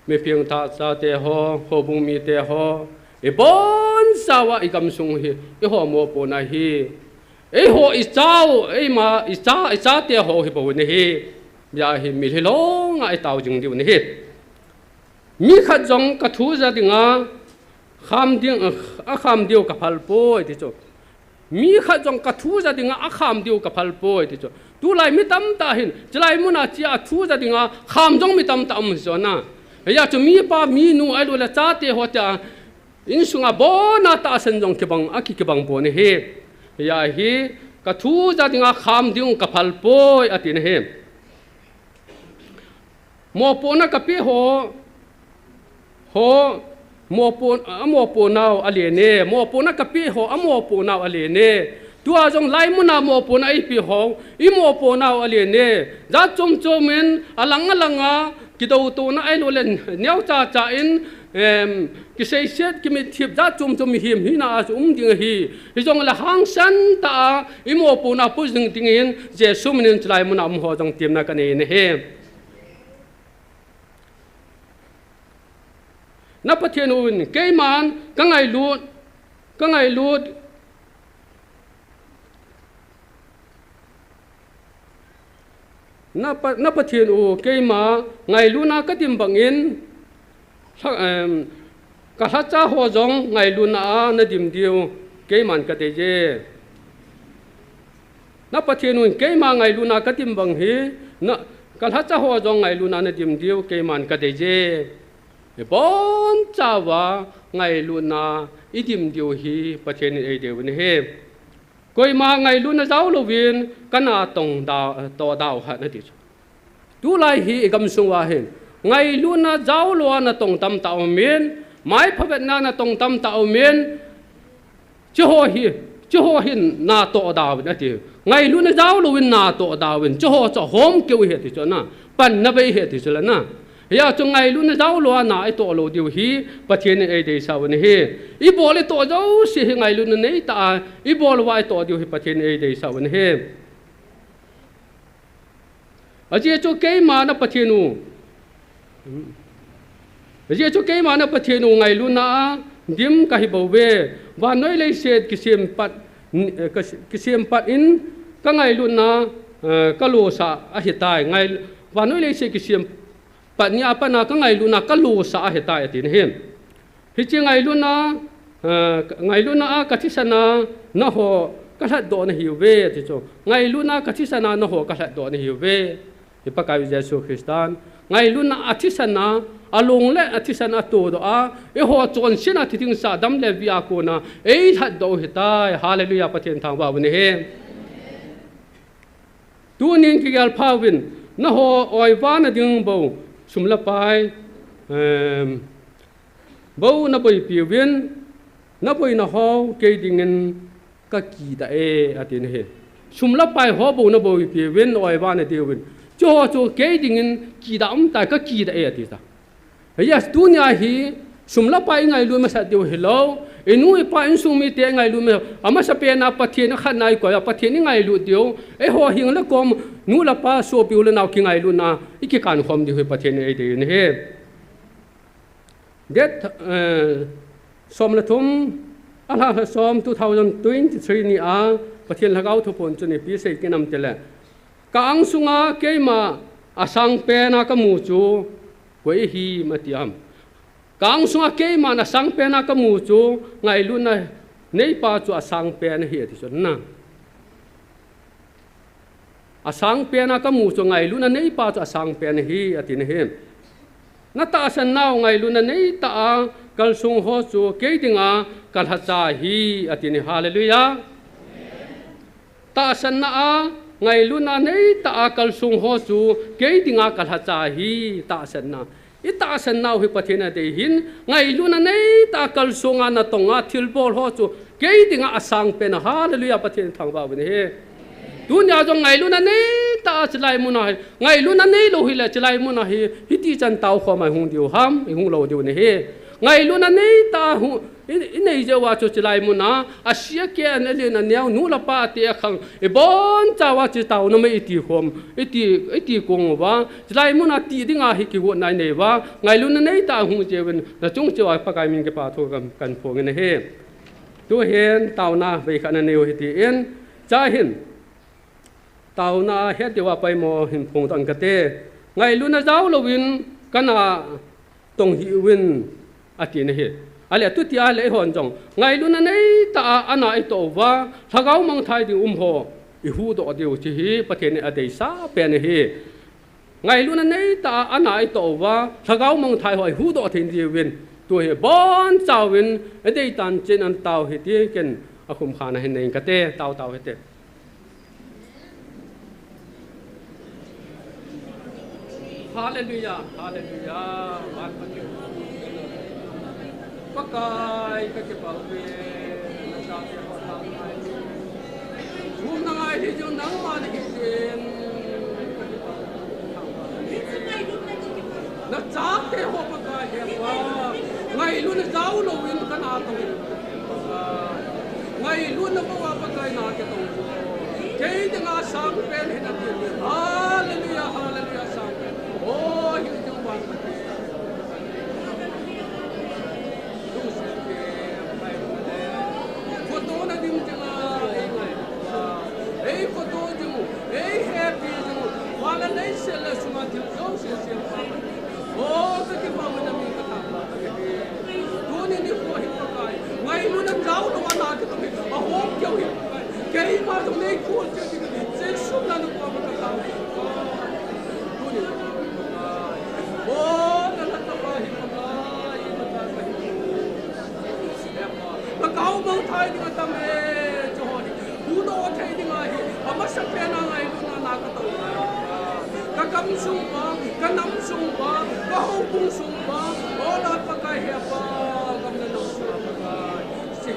S8: me piang ta cha te ho bung mi te ho e bon sawa i kam sung hi i ho mo po na hi e ho i chao e ma i cha te ho hi bo ne hi ya hi mi lo nga i tao jing di ne hi mi khat jong ka thu za dinga kham diu ka phal po ti cho mi khat jong ka thu za dinga a kham diu ka phal po ti cho tu lai mi tam ta hin chlai muna chia thu za dinga kham jong mi tam ta so na ya cho mi pa mi nu ai lo la cha te ho ta in sunga bo na ta san jong ke bang aki ke bang po ne he ya hi ka thu za dinga kham diu ka phal po ati ne he mo po na ka pi ho mo po nau aliene mo po na kapi ho amo po nau aliene tua jong lai mu na mo po na ipi ho I mo po nau aliene za chom chomen alanga kido to na ai lo len nyau cha in ki sei set ki mi thip za chom him hi na ding hi jong la hang san ta I mo po na pu ding in je sumin chlai mu na ho jong tim na ka ne he na pathian un ke man ka ngai lut na pathian u ke ma ngai lu na ka tim bangin ka ha cha ho jong ngai lu na na dim diu ke man ka te je na pathian un ke ma ngai lu na ka tim bang hi na ka ha cha ho jong ngai lu na dim diu ke man ka te je bon chawa ngai luna idim diu hi pathian ei deu ne he koi ma ngai luna zau lovin kana tong da to dau ha na ti tu lai hi gam sung wa hen ngai luna zau lo na tong tam ta men mai phavet na tong tam ta men cho hin na to da na ti ngai luna zau lovin na to da win cho hom keu he ti cho na pan na bei he ti cho la na ya chung ngai lu na zau lo na ai to lo diu hi pathian ei dei sa wen hi I bol to zo si ngai lu na nei ta I bol wa to diu hi pathian ei dei sa wen hi aje chu ke ma na pathian u aje chu ke ma na pathian u ngai lu na dim ka hi bo we wa noi le set kisim pat in ka ngai lu na ka lo sa a hi tai ngai wa noi le set kisim pat ni apa na ka ngai lu na ka lu sa he ta tin hem hi chi ngai lu na a ka thi sana na ho ka tha do na hi ve ti cho ngai lu na ka thi sana na ho ka tha do na hi ve hi pa ka Jesu Kristan ngai lu na a thi sana along le a thi sana to do a e ho chon sin a thi ting sa dam le via ko na e tha do he ta hallelujah pathian thang ba ne he tu nin ki gal phawin na ho oi wa na ding bo sum la pai bo na boi pi win na boi na ho ke dingen ka ki da e atin he sum la pai ho bo na boi pi win oi wa na ti win cho ke dingen ki da ta ka ki da e ati ta yes dunya hi sum la pai ngai lu ma sa ti hello enu pa in sum mi te ngai lu me ama sa pe na pathian na khan nai ko ya pathian ni ngai lu dio e ho hing la kom nu la pa so pi ul na ki ngai lu na iki kan khom di hoi pathian ei de ne he det som la thum ala som 2023 ni a pathian la gau thu pon chu ni pi sei ki nam te le ka ang sunga ke ma asang pe na ka mu chu koi hi matiam kang sunga ke ma na sang pe na ka mu chu ngai lu na nei pa chu asang pe na hi ti chon na asang pe na ka mu chu ngai lu na nei pa chu asang pe na hi ati ne he na ta san nau ngai lu na nei ta kal sung ho chu ke dinga kal ha cha hi atini hallelujah ta san na a ngai lu na nei ta kal sung ho chu ke dinga kal ha cha hi ta san na ita san na hi pathina de hin ngai lu na nei ta kal sunga na tonga thil bol ho chu ke dinga asang pe na hallelujah pathin thang ba ne he dunya jong ngai lu na nei ta chlai mu na ngai lu na nei lo hi la chlai mu na hi hiti chan tau kho mai hung diu ham hung lo diu ne he ngai lu na nei ta hu inei je wa chu chlai mu na asia ke an le na neu nu la pa te khang e bon cha wa chi tau no me iti khom iti kong wa chlai mu na ti dinga hi ki wo nai nei wa ngai lu na nei ta hu je wen na chung che wa pa kai min ke pa tho kan pho ne he tu hen tau na ve khana neu hi ti en cha hin tau na he de wa pai mo hin phong tan ka te ngai lu na zau lo win kana tong hi win ati ne he ale tu ti ale hon jong ngai lu na nei ta ana ai to wa thagau mang thai di ho i hu do de chi hi pathen a dei sa pe ne hi ngai lu na nei ta ana ai to wa thagau mang thai hoi hu do thin di win tu he bon chau win a dei tan chen an tau hi ti ken a khum khana hen nei ka te tau he te hallelujah pakai ke pau be na cha ke pa ta mai thum na ngai hi jo nang ma ni ken na cha ke ho pakai he pa ngai lu na zau lo win ka na to ngai lu na ba pakai na ke to ke de nga sang pen he na ti hallelujah sang oh hi jo wa kau mau thai dengan tame johoni udo thai dengan hi amasa pena ngai luna na ka to ka kam sumba ka nam sumba ka ho pung sumba ola pakai he pa kam na no sumba si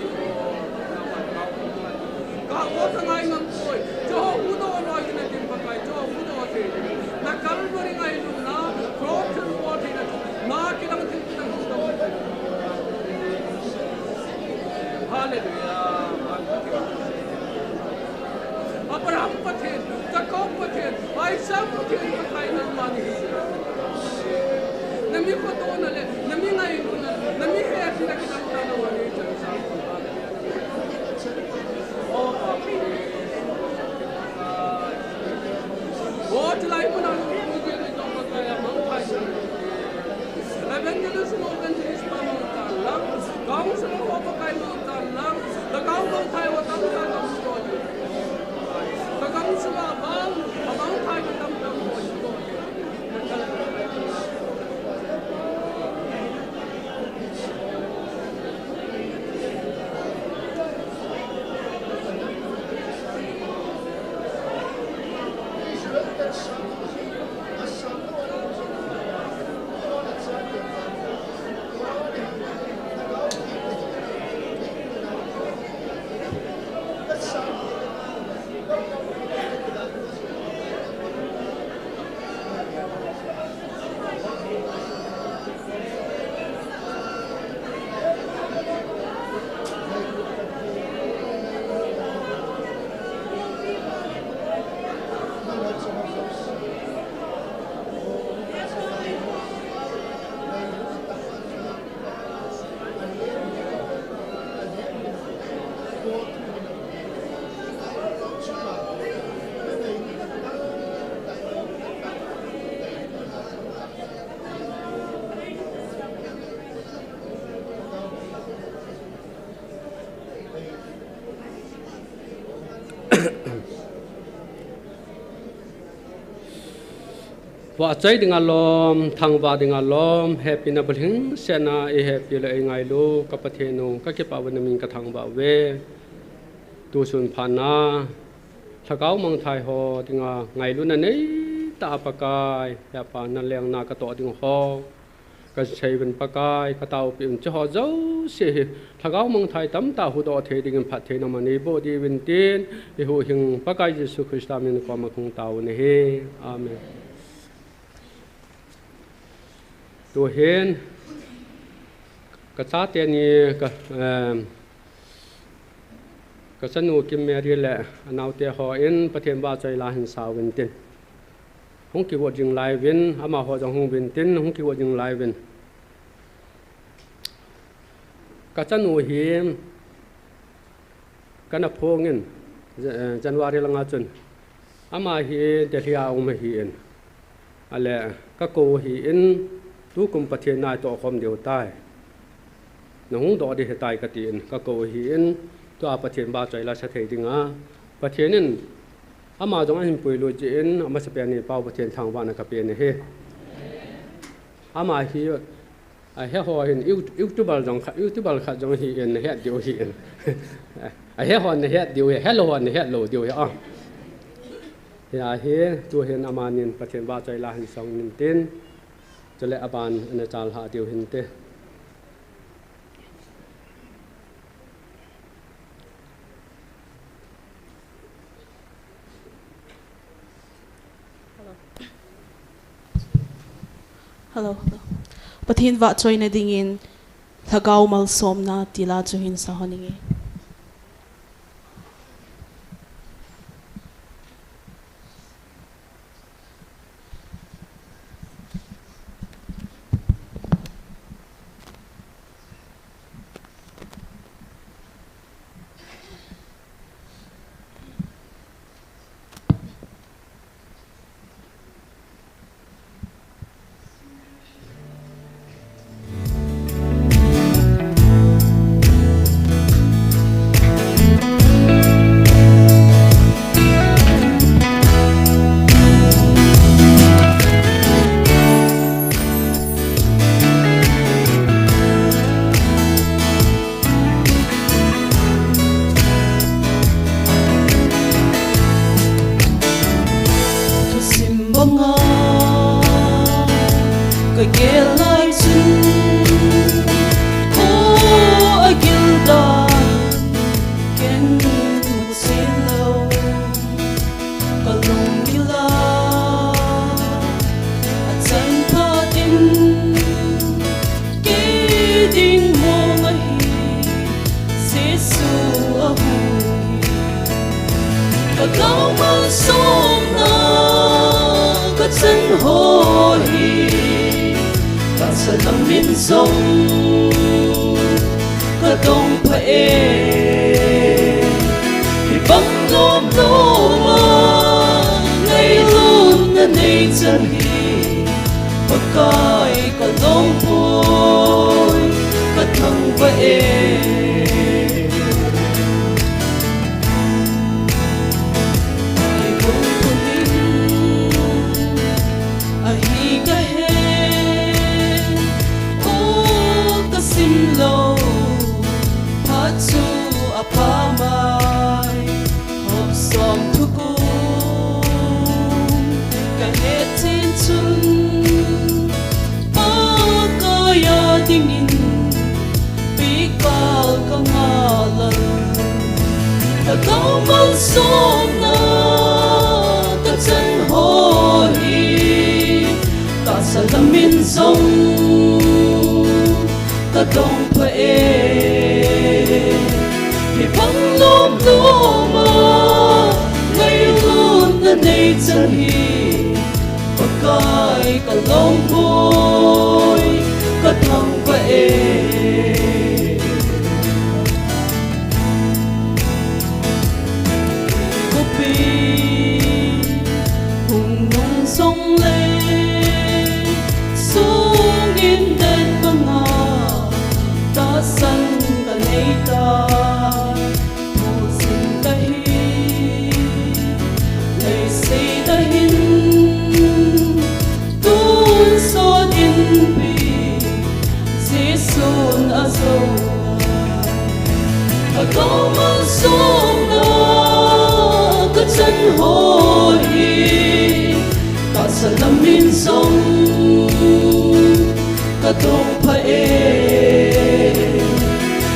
S8: ka o tangai ngam koi jo udo no ina tin pakai jo udo thai na kalbari ngai luna protein water na kinam tin tin to hallelujah Abraham pathen Jacob pathen Isaac pathen pakai na mani nami ko to na le nami ngai na nami he sila kita na na wali sa oh chlai mo na ni ke ni to pakai ma thai evangelist mo evangelist pa mo ta lang gaung sa mo pakai mo ta lang the gaung bang thai wa tam ta tam ko the gaung sa bang thai wa tam tam ko ว่าใจดึงอารมณ์ทางว่าดึงอารมณ์แฮปปี้นับถึงเสนาแฮปปี้เลยไงลูกกับประเทศนู้นก็เก็บเอาวันมินกับทางว่าเวตัวส่วนผ่านนาถ้าเขาเมืองไทยหอดึงไงลูกนั่นนี่ตาปากายอย่าปานั่นเลี้ยงนากระโตดึงหอก็ใช้เป็นปากายกระเตาเปลี่ยนจะหอเจ้าเสียถ้าเขาเมืองไทยตั้มตาหูดอเทดึงผัดเทนมันนี่โบดีวินเตียนที่หูหิงปากายเยซูคริสต์มีความมาคงเตาเนี่ยเฮอาเมนตัวเห็นกษัตริย์นี่ก็สนุกกินเมียดีแหละนาวเตะหอเอ็นประเทศบ้าใจลาหินสาววินตินหงกิวจึงไลวินอามาหอจังหงวินตินหงกิวจึงไลวินก็สนุกเห็นกันนับพงเงินจันวารีลังอาจุนอามาเห็นเดียร์อุมาเห็นอะไรก็โกเห็นทุกคนประเทศนายตัวความเดียวใต้หนุ่งดอดีเหตุใต้กตินก็โกเห็นตัวประเทศบ้าใจราชเทดิงาประเทศนั้นอามาจงอันปุยลุจินอามาสเปียนี่เป้าประเทศทางบ้านนักเปียนี่เฮอามาฮีเฮฮอเห็นยูทูบจงขัดจงฮีเอ็นเฮเดียวฮีเอ็นเฮฮอนเฮเดียวเฮโลฮอนเฮโลเดียวอ่ะอย่าเฮตัวเห็นอามานินประเทศบ้าใจลาหินสองนินตินจะเละอบานอันจาลหาเดียวหินเต
S9: ฮัลโหลประเทศว่าจอยในดิ่งถ้าเกามาสมนาตีลาจุหินสาหนิงก็เกลัยจุโอ้อกิลดาเก่งมุสิโลก็ลงกิลาอาจารย์พอดินกีดิงมองอหีเสียสูอาหูก็เกามาส่งนาก็ฉันโหฮีสนามมินซงก็ต้องพระเอกที่บังลมโลมาในลุ่นในจันทีปากกายก็ต้องพูดก็ทั้งพระเอกไอ้บุญคนนี้ไอ้ก็เห็นlow patu apa mai hop som thuku ka hetin chun pa ka ya dingin pikal ka ngalan ta kau mal som na ta chan ho hi ta salamin songก็ต้องพระเอกที่พังลมโลมาในลุ่นในจันทีปากกายก็ลงพูยก็ทั้งพระเอกก็ปีหุ่นนงทรงเล่สูงอินเด่นบังอาสังกันในตาผู้สิ่งใดในสิ่งใดหิน ta có mang sống nó có chân hồi ta sẽ làm nên sống ta don't phải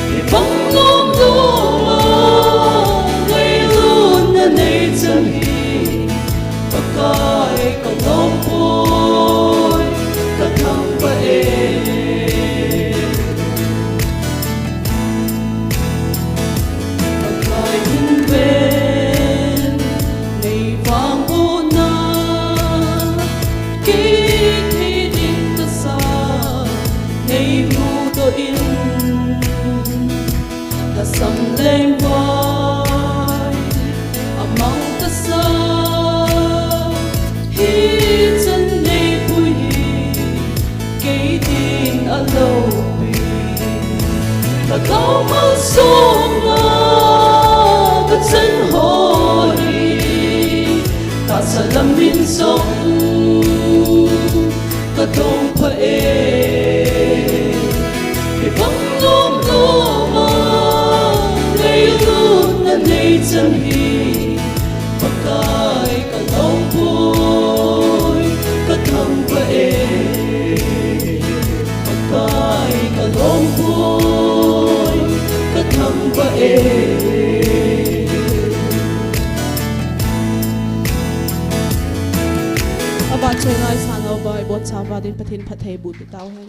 S9: thì bóng lốm lốm ngày luôn là nay chân hi và coi còn lốm bôi ta thăng phải sầm lên vai among ta sa hi chân này bùi cây tin ở lâu bì ta cao mang sông ngã ta chân hồi ta sẽ làm nên sống ta không phải vì vắng lốm lốm nay chân hi và cái cả lòng vui cả thầm vậy và cái cả lòng vui cả thầm vậy
S10: bạn chơi ngay sang ở bài bột sao và đến pathin phát thề bụt tao hay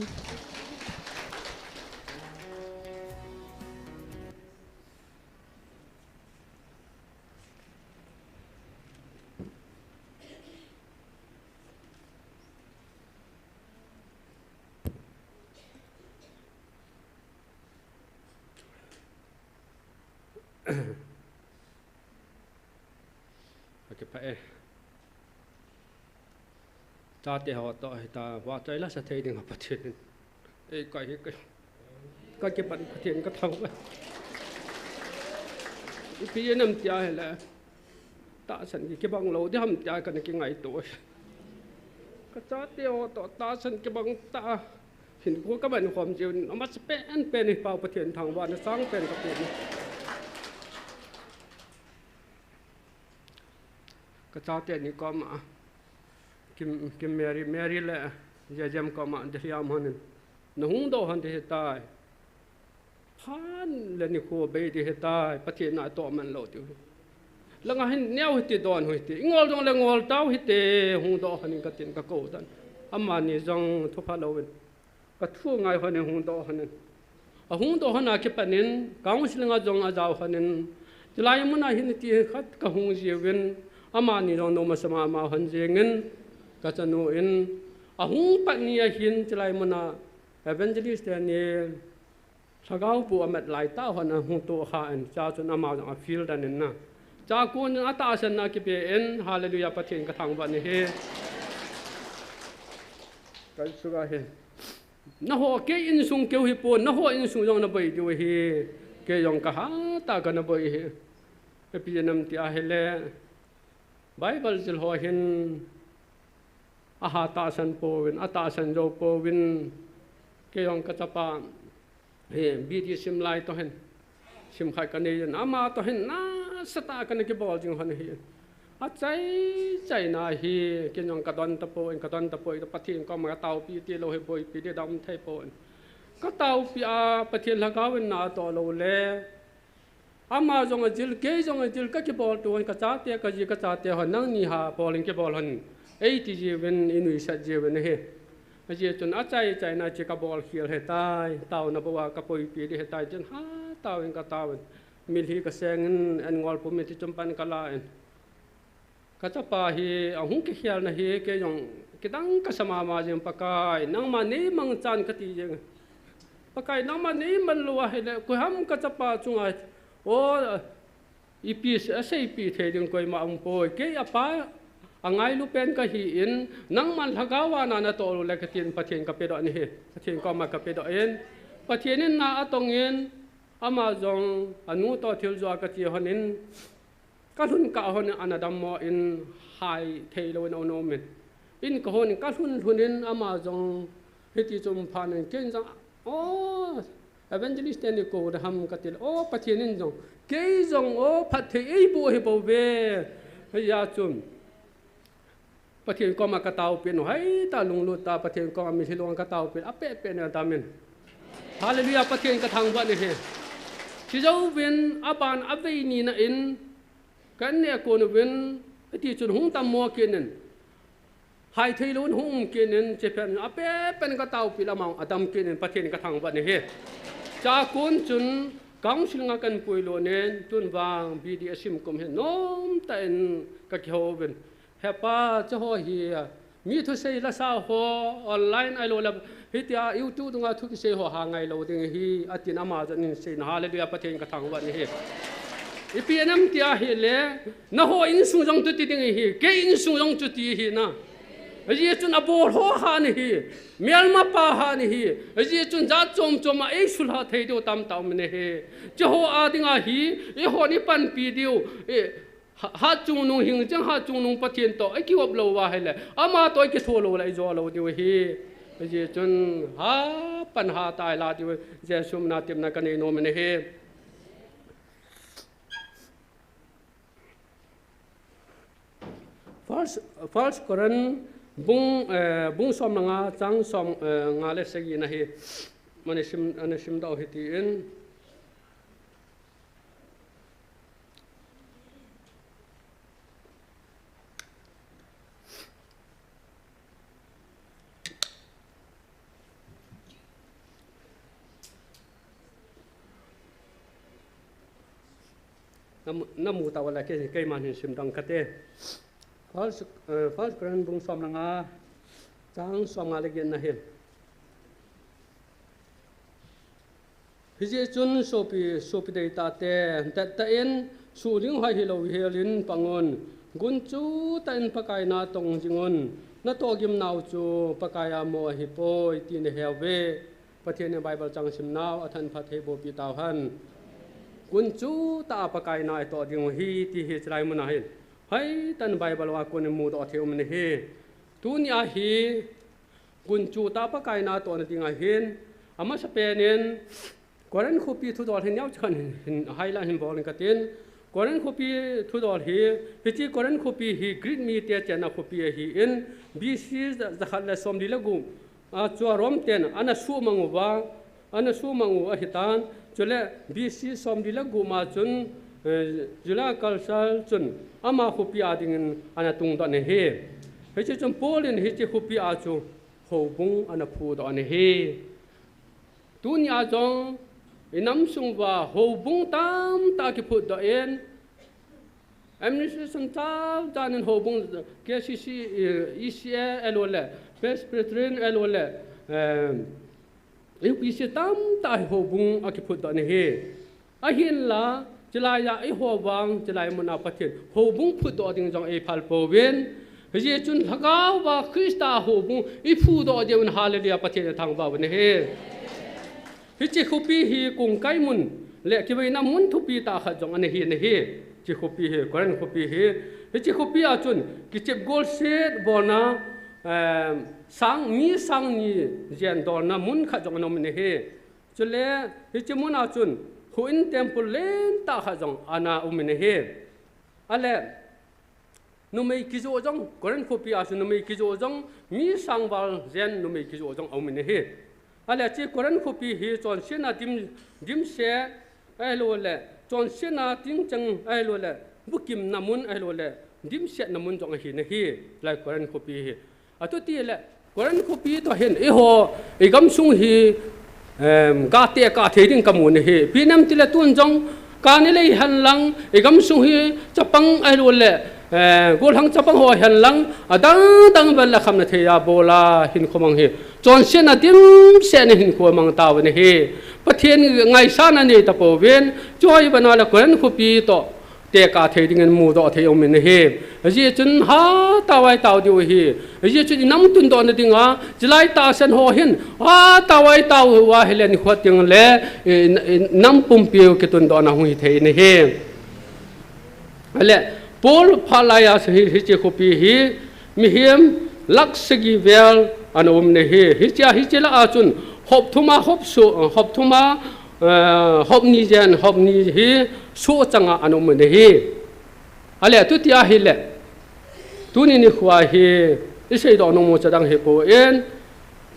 S8: cái phải ta để họ tội ta vào trái là sẽ thấy được phát triển cái bạn phát triển cái thằng vậy bây giờ nằm chơi là ta sẵn cái bằng lỗ thì hầm chơi cái ngày tuổi cái ta để họ tội ta sẵn cái bằng ta hiện có các bạnความจริงnó mấtเป็นเป่าphát triển thằng bạn nó sángเป็นcái chuyện cái cháu tiền này có mà kim Mary là giờ jam có mà để làm hơn nó hung đồ hơn thì tai phan là những khu bê thì tai phát triển lại tổ mình lộ tiêu là ngay neo thì đòn hồi thì ngol trong là ngol tao thì hung đồ hơn cái tiền cái cổ tan amma ni trong thu phát lâu cái thu ngay hơn hung đồ hơn là cái panin cao sinh nga trong azao hơn chỉ lại muốn là hiện thì khát cái hung gì bên ama ni rong no masama ma han jengin ka chanu in ahung patnia hin chlai mana evangelist ni sagau pu amat lai ta hon hung to kha an cha chun ama jang feel dan na cha kun ata san na ki pe en hallelujah pathin ka thang ba ni he kai suga he na ho ke in sung keu hi po na ho in sung jong na bai ju hi ke jong ka ha ta ka na bai he pe pi nam ti a hele Bible jil ho hin aha ta san povin ata san jo povin ke yong ka chapa he bi di sim lai to hen sim khai ka nei na ma to hen na sata ka ne ke bol jing han hi a chai na hi ke yong ka don ta po ta pathin ko ma tau pi ti lo he boy pi de dam thai po ka tau pi a pathin la ka wen na to lo le ama jong jil ke jong jil ka ke bol to ka cha te ka ji ka cha te hon nang ni ha bowling ke bol hon ei ti ji wen inui sa ji wen he a ji chun a chai na chi ka bol khil he tai tau na bawa ka poi pi de he tai chen ha tau en ka tau mil hi ka seng en ngol pu mi ti chumpan ka la en ka cha pa hi a hung ke khial na hi ke jong ke dang ka sama ma jeng pakai nang ma ni mang chan ka ti jeng pakai nang ma ni man luwa he ko ham ka cha pa chunga o ipis asai pi the ding koi ma ang poi ke apa angai lu pen ka hi in nang man thagawa na to le ka tin pathian ka pe do ni he pathian ko ma ka pe do en pathian na atong en ama jong anu to thil zo ka ti honin ka hun ka hon anadam mo in hai thei lo no no men in ka hon ka hun hunin ama jong hiti chum phan ken jang o evangelist ni ko da ham katil o pathianin jong ke jong o phathe ei bo he bo be ya chum pathian ko ma ka tau pe no hai ta lung lu ta pathian ko mi silong ka tau pe ape pe na ta min hallelujah pathian ka thang ba ni he chi zo win aban avei ni na in kan ne ko no win ti chun hung tam mo ke nen hai thei lun hung ke nen che pen ape pen ka tau pi la mau adam ke nen pathian ka thang ba ni he cha kun chun council nga kan pui lo nen tun wang bdsim kom he nom ta en ka kho ben hepa cho ho hi mi thu sei la sa ho online ai lo la hitia youtube nga thu ki sei ho ha ngai lo ding hi atin ama jan in sei na hallelujah pathian ka thang ba ni he ipnm tia hi le na ho in sung jong tu ti ding hi ke in sung jong tu ti hi na aji chun abol ho ha ni hi Myanmar pa ha ni hi aji chun za chom chom ma ei sul ha thei do tam taw me he cho ho a dinga hi e ho ni pan pi dio e ha chung nung hing chang ha chung nung pathian to ai ki op lo wa hele ama to ki tho lo lai zo lo dio hi aji chun ha pan ha tai la dio je sum na tim na kan no me he first Koran bung som nga chang som nga le segi na hi mane sim dau hi ti in namu ta wala ke kai man sim dang kate first Koran bung som nga chang som nga le gen na he hije chun sopi dei ta te ta en su ling hai hi lo helin pangon gun chu ta en pakai na tong jingon na to gim nau chu pakaya mo hi poi ti ne helve pathian bible chang sim naw athan phathe bo pi taw han gun chu ta pakai na to ding hi ti hi chrai mun na hin hai tan bible wa ko ne mu do the um ne he tu nya hi gun chu ta pakai na to na tinga hin ama sa penen Koran kopi thu dol hin yaw chan hin haila hin bol ka tin Koran kopi thu dol hi ti Koran kopi hi greet me te chana kopi hi in bc za khala som di lagu a chu rom ten ana su mangu ba ana su mangu a hitan chule bc som di lagu ma chun jula kalsal chun ama kopi ading ana tung da ne he he chun polin he chi kopi a chu ho bung ana phu da ne he tunya jong inam sung wa ho bung tam ta ki phut da en administration ta dan ho bung kcc eca elole presbyterian elole upc tam ta ho bung a ki phut da ne he a hin la chilaya ai ho wang chilai mona pathin ho bung phut da ding jong e phal po wen je chun lagaw wa krista ho bung I phu da de un hallelujah pathin thang ba ne he hichi khopi hi kung kai mun le ki bai na mun thupi ta kha jong ane hi ne hi chi khopi hi Koran khopi hi hichi khopi a chun ki chep gol set bona sang ni jen dol na mun kha jong nom ne hi chule hichi mun a chun huin temple len ta kha jong ana ne hi ale no mei ki jo jong Koran khopi a chun no mei ki jo jong mi sang wal jen no mei ki jo jong ne hi ale chi Koran khopi hi chon sena dim se ai lo le chon sena ting chang ai lo le bukim namun ai lo le dim se namun jong hi ne hi lai Koran khopi hi atu ti le Koran khopi to hen e ho e gam sung hi ka te ka the ding kamun ne hi pinam ti le tun jong ka ne le han lang e gam sung hi chapang ai lo le gol hang chapang ho han lang adang bal la kham na theya bola hin khomang hi chon se na dim se ne hin ko mang taw ne he pathian ngai sa na ne ta po ven choi bana la Koran khopi to te ka the ding mu do the om ne he ji chun ha tawai taw diu hi ji chun nam tun do na dinga jilai ta san ho hin ha tawai taw wa helen khot ting le nam pum piu ke tun do na hu the ne he ale Paul phalaya hi che khopi hi mi hiam laksagi vel an ne hi cha hi chela a chun hop thuma ฮอบนี้เจนฮอบนี้ฮีสู้จังอันมันฮีอะไรตุติอาฮิเลตุนี่นี่ขวาฮีอิเสดอนมุจดังเฮโปเอ็น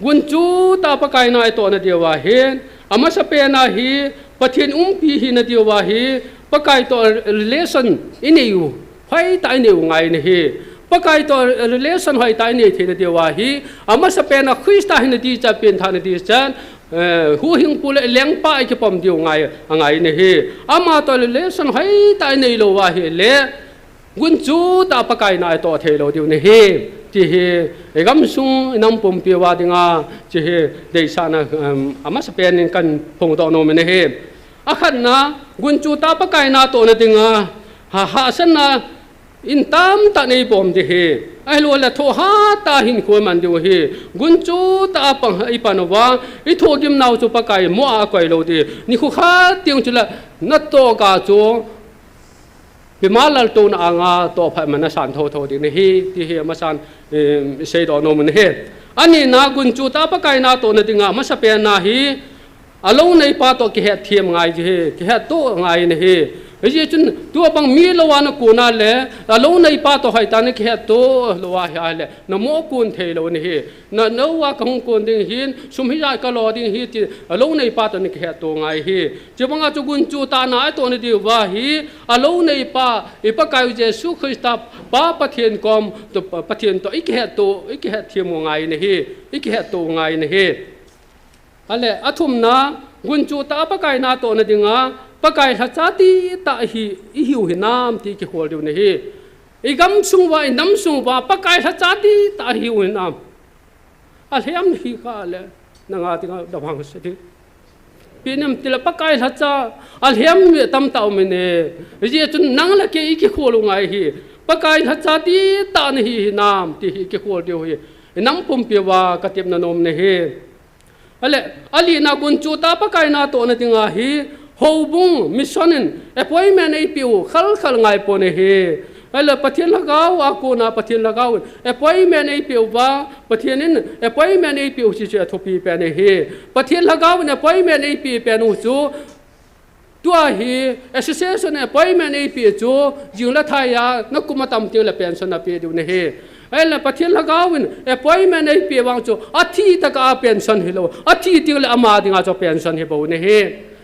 S8: กุนจูตาปะไกนาไอตัวนาเดียวว่าเฮนอามาสเปนาฮีปะเทียนปีฮีนาเดียวว่าฮีปะไกตัว relation อินิวไฟตายนิวไงนี่ฮีปะไกตัว relation ไฟตายนี่ทีนาเดียวว่าฮีอามาสเปนาคริสต์าฮินาดีจะเป็นทานาดีจันหูหิงปูเลเลี้ยงป้าไอจะปอมเดียวไงนี่ฮีอามาตัว relation ไฟตายนี่โลว่าฮีเลกุนจูตาปะไกนาไอตัวเทโลเดียวนี่ฮีที่เฮกำซุงน้ำปุ่มเปียวดิงาที่เฮเดชานะอามาสเปนกันพงตโนมันเฮอาขันนะกุนจูตาปะไกนาโตนะดิงาหาสันนะอินตามตาในปุ่มที่เฮไอโลละโทหาตาหินขวมันดูเฮกุนจูตาปังไอปานว่าไอโทกิมนาวจูปะไกมัวไกโลดีนี่คุขาเตียงจุละนัตโตกาจูพิมาลตูนอ่างาตัวพมันสันโทโทดินี่ฮีที่เฮมาสันเสดอนมันเฮอันนี้นากุนจูตาปะไกนาตัวนั่นดิงามาสเปนนาฮีอารมณ์ในป่าตัวกิเหตุเทียมไงจีเฮกิเหตุตัวไงนี่เฮไอ้จุนตัวบังมีละวานกูนาเลอารมณ์ในป่าตัวให้ตานี่กิเหตุตัวละวาให้เลนโมกุนเทโลนี่เฮนนว่ากังกุนดิ่งหินสุมหิยากะลอดิ่งฮีที่อารมณ์ในป่าตัวนี่กิเหตุตัวไงเฮจะบังอาจุกุนจูตานาตัวนี่ดีว่าฮีอารมณ์ในป่าอีปะไกวิเจสุคริสต์ป้าปะเทียนกอมตัวปะเทียนตัวอีกิเหตุตัวอีกิเหตุเทียมไงนี่เฮอีกิเหตุตัวไงนี่เฮอะไรอาทุมนะกุนจูตาปะไกนาโตนะดิงาปะไกทัจติตาหิหิวหินามที่กิโหลดิวนี่เฮอีกำซุงว่าอีน้ำซุงว่าปะไกทัจติตาหิวหินามอะไรยามหิกาเลนางาติงาดับหังสติปีนั้นติละปะไกทัจอะไรยามตั้มเต่ามันเน่เจียจุนนางละเกอีกิโหลงไงเฮปะไกทัจติตาหิหินามที่กิโหลดิวเฮน้ำปุ่มเปียวากระเทียมนนมนี่เฮอะไรali na kunchu ta pa kai na to na tinga hi hobung missionin appointment ei piu khal khal ngai po ne he ala pathian lagaw ako na pathian lagaw appointment ei piu ba pathianin appointment ei piu chi che thopi pe ne he pathian lagaw ne appointment ei pi pe nu chu tua hi association appointment ei pi chu jing la thaya na kumatam ti la pension na pe du ne heไอ้ละประเทศละก้าวินไอ้ป่วยแม่ในเปียวังโจอาทิตย์ตะกาเปลี่ยนสันเฮโลอาทิตย์ที่ละอามาดิงาจะเปลี่ยนสันเฮโบเนี่ยเฮ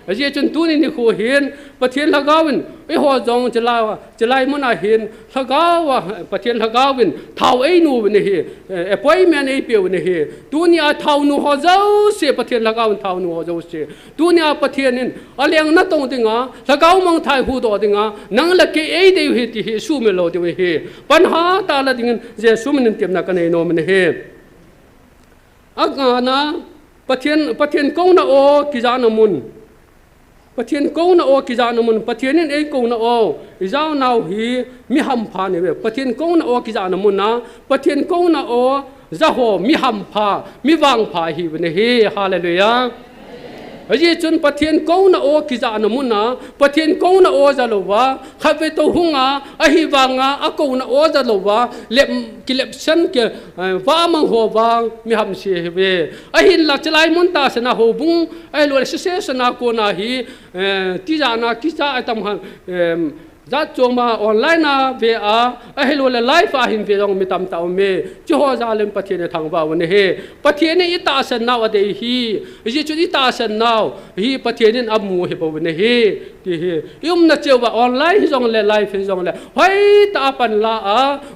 S8: ไอ้เจ้าจนตัวนี้คู่เห็นประเทศละก้าวินไอ้หัวจงจะไล่มันอาเห็นละก้าวะประเทศละก้าวินเท่าไอ้หนูเนี่ยเฮไอ้ป่วยแม่ในเปียวเนี่ยเฮตัวนี้เท่าหนูหัวเจ้าเสียประเทศละก้าวินเท่าหนูหัวเจ้าเสียตัวนี้ประเทศนี้อะไรอย่างนั้นตรงดิงาละก้าวมังไทยหูตัวดิงานั่งละเกไอ้เดียวเฮที่เฮสู้ไม่โลเดียวเฮปัญหาตาละดิงันเจ้าสู้มันเต็มนักกันไอ้โนมันเฮอากานะประเทศกงนะโอกิจานมุนประเทศกงนะโอกิจานมุนประเทศนี้เองกงนะโอกิจานาวฮีมิฮัมพานี่เว้ประเทศกงนะโอกิจานมุนนะประเทศกงนะโอจะโหมิฮัมพามิวางพาฮีวันนี้ฮาเลลูยาไอ้จนประเทศกงนะโอกิจานมุนนะประเทศกงนะโอจะรู้ว่าข้าพเจ้าหุงไอ้ฮิวางอากงนะโอจะรู้ว่าเล็บกิเลสฉันเกี่ยว่ามังหัววางมิฮัมเสียเวไอ้หินหลักจะไล่มุนตาสนาหูบุงไอ้หลวงเสียสนาโกนาฮีที่จานากิจาไอ้ตำหันจัดจงมาออนไลน์นะเวอาไอ้หลวงไลฟ์อาหินเวรองมีตำตาอเมจู่หัวจะเล่นประเทศในทางบ้านวันนี้ประเทศนี้อิตาสนาวเดียฮีไอ้จุดอิตาสนาวฮีประเทศนี้อับมูเฮปวันนี้ที่ยุ่งนัดเจ้าว่าออนไลน์ที่จงเล่นไลฟ์ที่จงเล่นเฮ้ยตาปันลา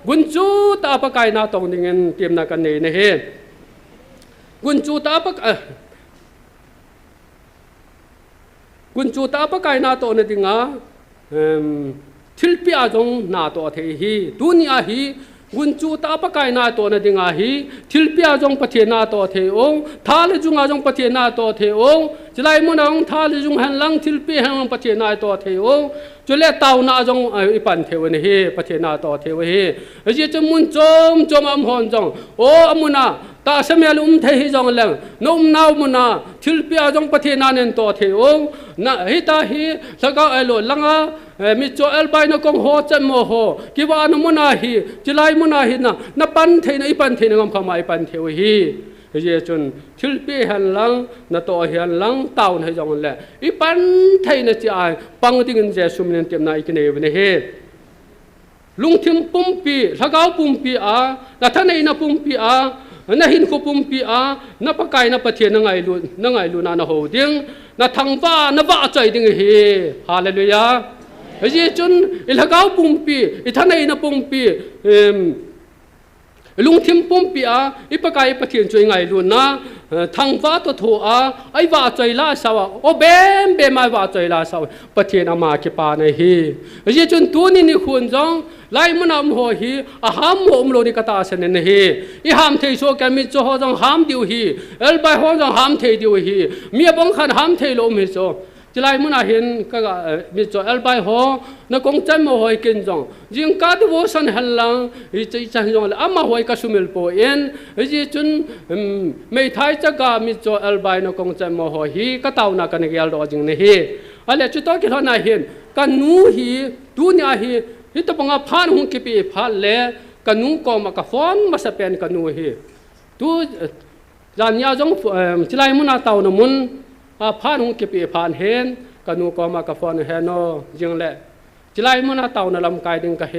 S8: กุนจูตาปะไกนาตรงนี้เงินเตรียมนักกันนี่กุนจูตาปะไกนาตรงนี้ดิงาทิลปีอาจงนาตัวเทฮีดุนยาฮีกุนจูตาปะไกนาตัวนั่นดิงาฮีทิลปีอาจงปะเทนาตัวเทองทาลจุงอาจงปะเทนาตัวเทองจะไล่มุนองทาลจุงหันหลังทิลปีหันปะเทนาตัวเทองจะเล่ตาวนาจงอีปันเทวันฮีปะเทนาตัวเทวฮีไอ้จะมุนจมอัมฮอนจงโอ้อมุนาตาสมัยลุมเทหิจงเลงนุ่มนาวมุนาทิลปีอาจงปะเทนาเนนตัวเทองนะฮิตาฮีสักเอาเอโลลังมิจเอลไปนักงโหจันโมโหกิวานุมุนาฮีจิไลมุนาฮีนะปันเทนอีปันเทนงามขมายปันเทวฮี เยจนทิลปีหันหลังนาโตหันหลังเต่าให้จงแหละอีปันไทยนะจีไอปังติงินเจสุมเนนเต็มนาอีกเนวเนเฮลุงทิมปุ่มปีถ้าเขาปุ่มปีนาท่านไอ้นาปุ่มปีนาหินคุปุ่มปีนาปะไก่นาปะเทียนนาไงลูนาโหดิ้งนาทังฟ้านาบ้าใจดิ้งเฮฮาเลลูยาเยจนอีถ้าเขาปุ่มปีอีท่านไอ้นาปุ่มปีลุงทิมปุ่มปีอีปะไก่ปะเทียนช่วยไงลูนาทางฟ้าตัวถูไอ้ว่าใจลาสาวโอเบมมาว่าใจลาสาวปะเทียนอามาคิปาในฮีเยจนตัวนี้นี่ควรจังไล่มันอมหัวฮีหามหัวมโลนิกตาเสนนฮีอีหามเทโซแกมิจโฮจังหามดิวฮีเอลบายโฮจังหามเทดิวฮีมีบังคันหามเทโลมิโซจะไล่มันเห็นก็มิจเอลบายโฮนักกงจันมโหยกินจังจิงกัดวัวสันฮัลลังอีใจจังจังเลยอามาหวยกัสุมิลโปเอ็นเยจนไม่ท้ายจะกามิจเอลบายนักกงจันมโหยฮีก็เต่านักกันเกลดอจิงเนฮีอะไรจุดต่อกี่ท่านเห็นกันนูฮีดูเนี่ยฮีฮิตบังอาพานหุงกิปีพานเล่กันนูก็มากระฟอนมาสเปนกันนูฮีดูจานยาจงจิไลมุนาเต่านมุนอาพานหุงกิปีพานเห็นกันนูก็มากระฟอนเฮโนยังแหละจิไลมุนาเต่านลำกายดึงกะเฮ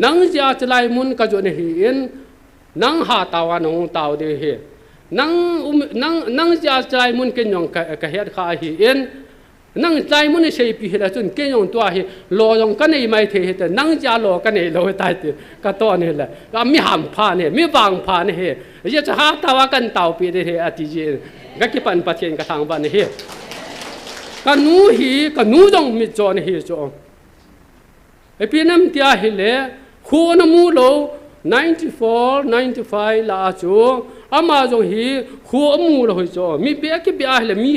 S8: นังจะจิไลมุนกะจวนฮีอินนังหาตาวันงเต่าเดเฮนังจะจิไลมุนกินยองกะเฮดขาฮีอินนั่งใจมันใช่ปีละจนเกี่ยงตัวเหรอยงกันในไม่เทแต่นั่งจะรอกันในรอตายตีก็ตัวนี่แหละก็มีหามผ่านเนี่ยมีวางผ่านเนี่ยจะหาตาวกันเต่าปีเดียอติเจก็คิดปันปัจเจนกระทางบ้านเนี่ยก็นูฮีก็นูจงมิจอนฮีจงไอพี่น้ำเตียหิเลคู่น้ำมูโล94 95ลาจูอามาจงฮีคู่มูโลฮีจงมีเบียกิเบียหิเลมี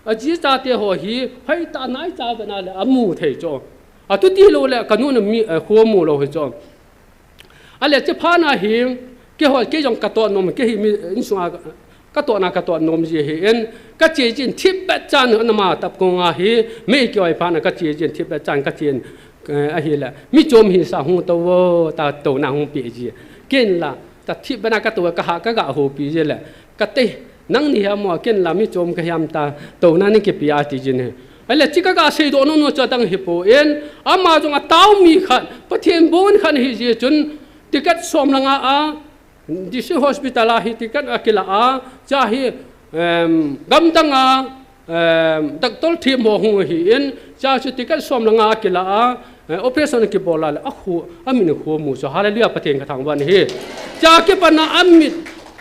S8: อาจีจ่าเตะหัวฮีให้ตาไหนจ่าเป็นอะไรอามูเทจงตุตีโลเลยกันนู่นมีหัวมูโลเหจงอะไรจะพานาหิมเกี่ยวกับเกี่ยงกระตัวนมเกี่ยวมีอินสุงกระตัวนากระตัวนมจีเห็นกระเจียจินทิพย์จันนมาตับกงอาฮีไม่เกี่ยวกับพานกระเจียจินทิพย์จันกระเจียนอาฮีละมิจมหิสาหูตัวตาโตนาหูปีจีเก่งละแต่ทิพย์นากระตัวกะหากะกะหูปีจีละกระเตนั่งนี่ฮะมัวเก่งละมิจมขยามตาโตนั่นนี่เก็บปีอาติจินเนี่ยอะไรจิกกะเสยโดนนู่นจะตั้งฮิปโปเอ็นอามาจงเต้ามีขันปะเทียนบุญขันฮิเจจุนติกัดสมลังดิฉันฮอสพิทาลาฮิติกัดอักลาจ้าฮิกัมตังตักตอลทีมหัวหินจ้าชุติกัดสมลังอักลาโอเปอเรชั่นกิบอลละอามินหัวมูสฮาเลลูยาปะเทียนกระทางวันฮิจ้าเก็บปนาอามิด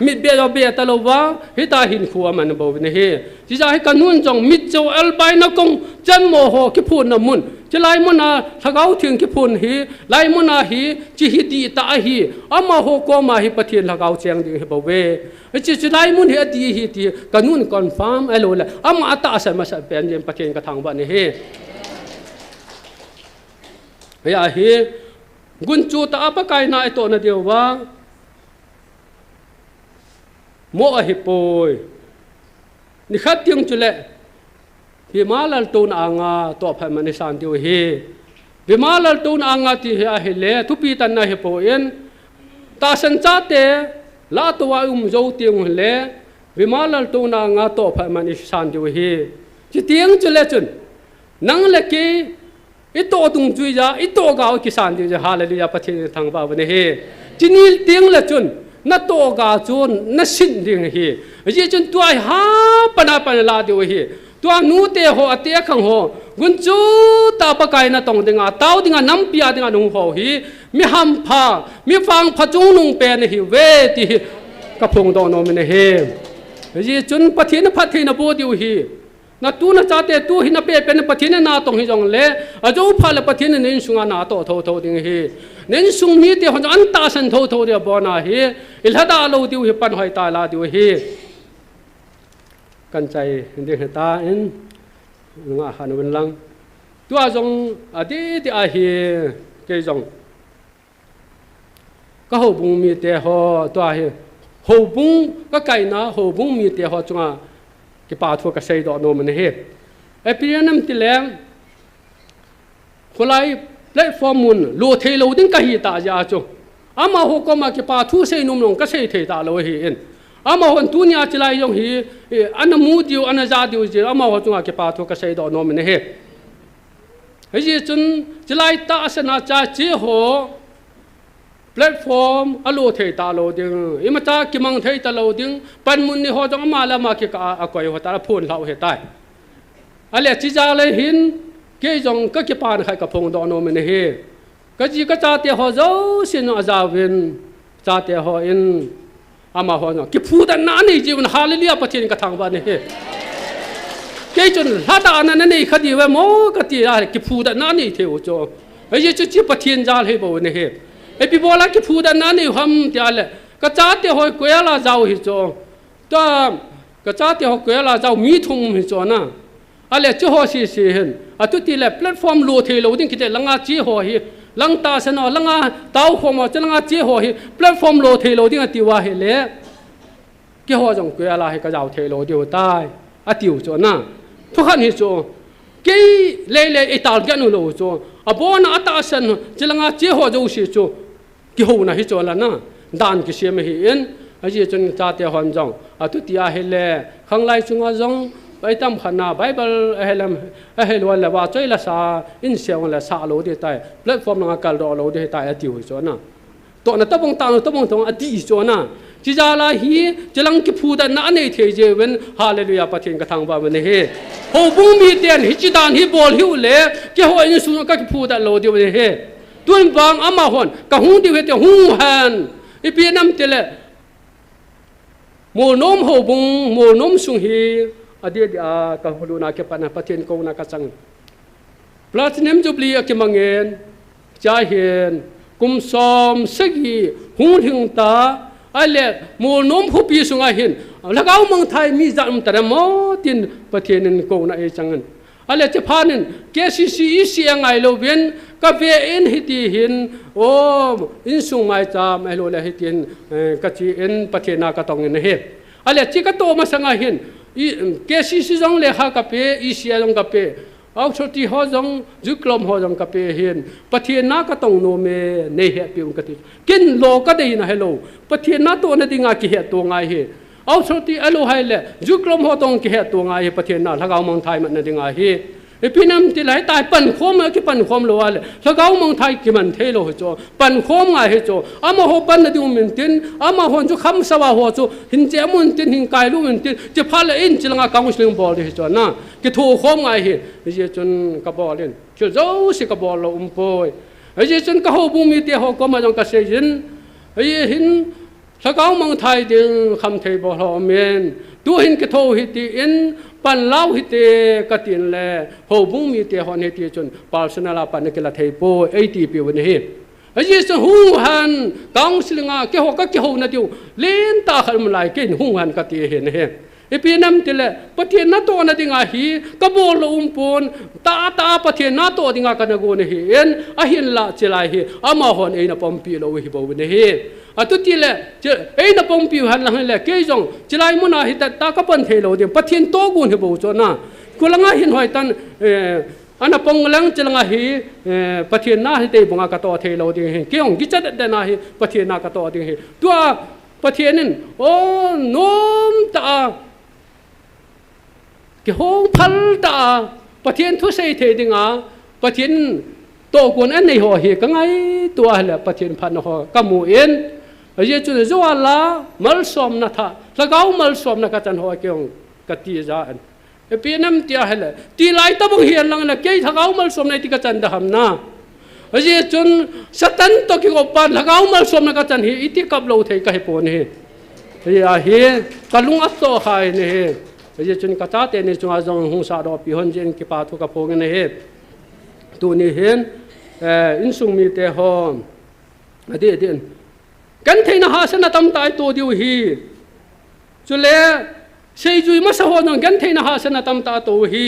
S8: มิดเบียเบียตลอดว่าฮิตาหินขัวมันบ่าวนี่เฮที่จะให้กันนู่นจงมิดเจ้าเอลไปนักกงจันโมโหคิพูนน้ำมุนจะไล่มุนาถ้าเขาถึงคิพูนฮีไล่มุนาฮีจิฮิดีตาฮีอามาโหก็มาฮีปะเทียนถ้าเขาเชียงดีฮิบ่าวเวจะไล่มุนฮีดีฮีดีกันนู่นคอนฟาร์มเอโลละอามาตาใส่มาใส่เป็นยังปะเทียนกระทางบ้านนี่เฮอย่าเฮกุนจูตาปะไกน่าไอโตนะเดียวว่าโมอหิปอยนี่ขัดยังจุเลพิมาลตูนอ่างตัวพมันสันติวเฮพิมาลตูนอ่างที่เฮเฮเลทุปีตันนาหิปอยนตาสันจัตเตลาตัวโจติงเลพิมาลตูนอ่างตัวพมันสันติวเฮจิตยังจุเลจุนนังเลกีอิโตตุงจุยจาอิโตกาวกิสันติวฮาเลลูยาปะเททางบ้านเฮจินีเตียงเลจุนนัตโตกาจูนนัสินดิ่งเฮยี่จนตัวหาปนาปนลาดิวเฮตัวนูเตโหอเตขังโหกุนจูตาปะไกนัตงดิงาเต้าดิงาน้ำปียดิงานุงโหฮีมีหัมพามีฟังพะจุงนุงเป็นเฮเวติกระพงโดนมินเฮยี่จนปะเทนปะเทนบูดิวเฮนัตูนจ่าเตตูหินเปเป็นปะเทนนาตงฮิจงเลอจูพาลปะเทนนินสุงานาโตโทดิงเฮนินสุงมีเตหอนอันตาสันโทเดียบอนาเฮอิลฮดาโลดิวเฮปันหอยตาลาดิวเฮกันใจเด็กตาเอ็นงาหันวันลังตัวจงอดีตอาเฮเกจงก็หูบุงมีเตหอตัวเฮหูบุงก็ไก่นะหูบุงมีเตหอจงกิปาทัวกเซยดอนมันเฮไอปีนั้นติแรงคนไรเล่ฟอร์มุนโลเทโลดิ้งกะฮีตาจาจงอามาโหก็มากิปาทัวเซยนุ่มลงก็เซยเทตาโลเฮน ama hon tunia chilai yong hi ana mu diu ana za diu je ama ho chunga ke pa tho ka sei do no me he ji chun chilai ta asana cha che ho platform alo thei ta lo ding imata kimang thei ta lo ding pan mun ni ho jong ama la ma ke ka akoi ho ta phun lau he tai ale chi ja le hin ke jong ka ke pan khai ka phong do no me he ka ji ka cha te ho zo sin no za win cha te ho in ama ho no ki phu da na ni ji un hallelujah pathin ka thang ba ne he ke chun la da na ne khadi we mo ka ti ra ki phu da na ni the o cho ai ji chi pathin ja le bo ne he e pi bola ki phu da na ni ham ti ale ka cha te ho ko ya la zau hi cho ta ka cha te ho ko ya la zau mi thung hi cho na ale chu ho si si hen atu ti le platform lo the lo ding ki te langa chi ho hi lang ta sa no langa tau kho mo chalanga chi ho hi platform lo the lo ding ati wa he le ki ho jong ko ya la he ka zau the lo diu tai atiu cho na thu khan hi cho ke le le e tal ga nu lo cho abona ata san chalanga chi ho jo si cho ki ho na hi cho la na dan ki se me hi en aji chon cha te hon jong atu tia he le khang lai chunga jong bai tam khana bible helam helwa la wa choi la sa in se la sa lo de tai platform nga kal do lo de tai ati hu cho na to na tabong ta tabong tong ati cho na chi ja la hi chelang ki phu da na nei the je wen hallelujah pathin ka thang ba me he ho bung mi ten hi chi dan hi bol hi le ke ho in su ka ki phu da lo de me he tuan bang ama hon ka hu di he te hu han i pi nam te le mo nom ho bung mo nom sung hi adi ka hulu na ke pana pathin ko na ka chang platinum jubilee ke mangen cha hian kum som sagi hu thing ta ale mo nom phu pi sunga hin lagau mang thai mi jam tara mo tin pathin ko na e changan ale che phanin KCC isi angai lo ben ka ve in hiti hin o in sung mai cha mai lo la hitin ka chi in pathina ka tong ne he ale chi ka to ma sanga hin KCC jong le ha ka pe isi jong ka pe au choti ho jong juklom ho jong ka pe hin pathina ka tong no me ne he pi ka ti kin lo ka dei na hello pathina to na dinga ki he to ngai he au choti alo hai le juklom ho tong ki he to ngai he pathina lagau mong thai ma na dinga he e pinam ti lai tai pan khom ki pan khom lo ale lagau mong thai ki man the lo cho pan khom ngai he cho ama ho pan na du min tin ama hon ju kham sawa ho cho hin che mun tin hin kai lu min tin che phal in chilanga counseling bol he cho na ki thu khom ngai he je chun ka bol in chu zo si ka bol lo poi je chun ka ho bu mi te ho ko ma jong ka se jin ai hin lagau mong thai ding kham thei bo ho men tu hin ki tho hi ti in pan lau hi te ka tin le ho bung mi te hon he ti chun personal pan ke la thei po 80 pi wen he ai so hu han counseling a ke ho ka ke ho na tiu len ta khal lai ke hu han ka ti he ne he e pi nam te le pathian na to na dinga hi ka bol lo pon ta pathian na to dinga ka na go ne hi en a hin la chilai hi ama hon e na pom pi lo hi bo ne he atu ti le e na pom pi han lang le ke jong chilai mu na hi ta ka pan the lo de pathian to gun hi bo cho na kulanga hin hoi tan ana pong lang chilanga hi pathian na hi te bunga ka to the lo de hi ke ong gi cha da na hi pathian na ka to de hi tua pathianin o nom ta ke hong phal ta pathian thu sei the dinga pathian to gun an nei ho hi ka ngai tua la pathian phan ho ka mu en aje chu zo la mal som na tha lagau mal som na ka chan ho ke ong ka ti ja an e pi nam tia hela ti lai ta bang hian lang na ke thagau mal som na ti ka chan da ham na aje chun satan to ki go pa lagau mal som na ka chan hi iti kap lo thei ka he pon he ya he kalung at to khai ne he aje chun ka ta te ne chu a jong hu sa do pi hon jen ki pa thu ka pong ne he tu ni hen in sung mi te ho ade den kan theina ha sana tam tai to diu hi chule sei jui ma sa ho nang kan theina ha sana tam ta to hi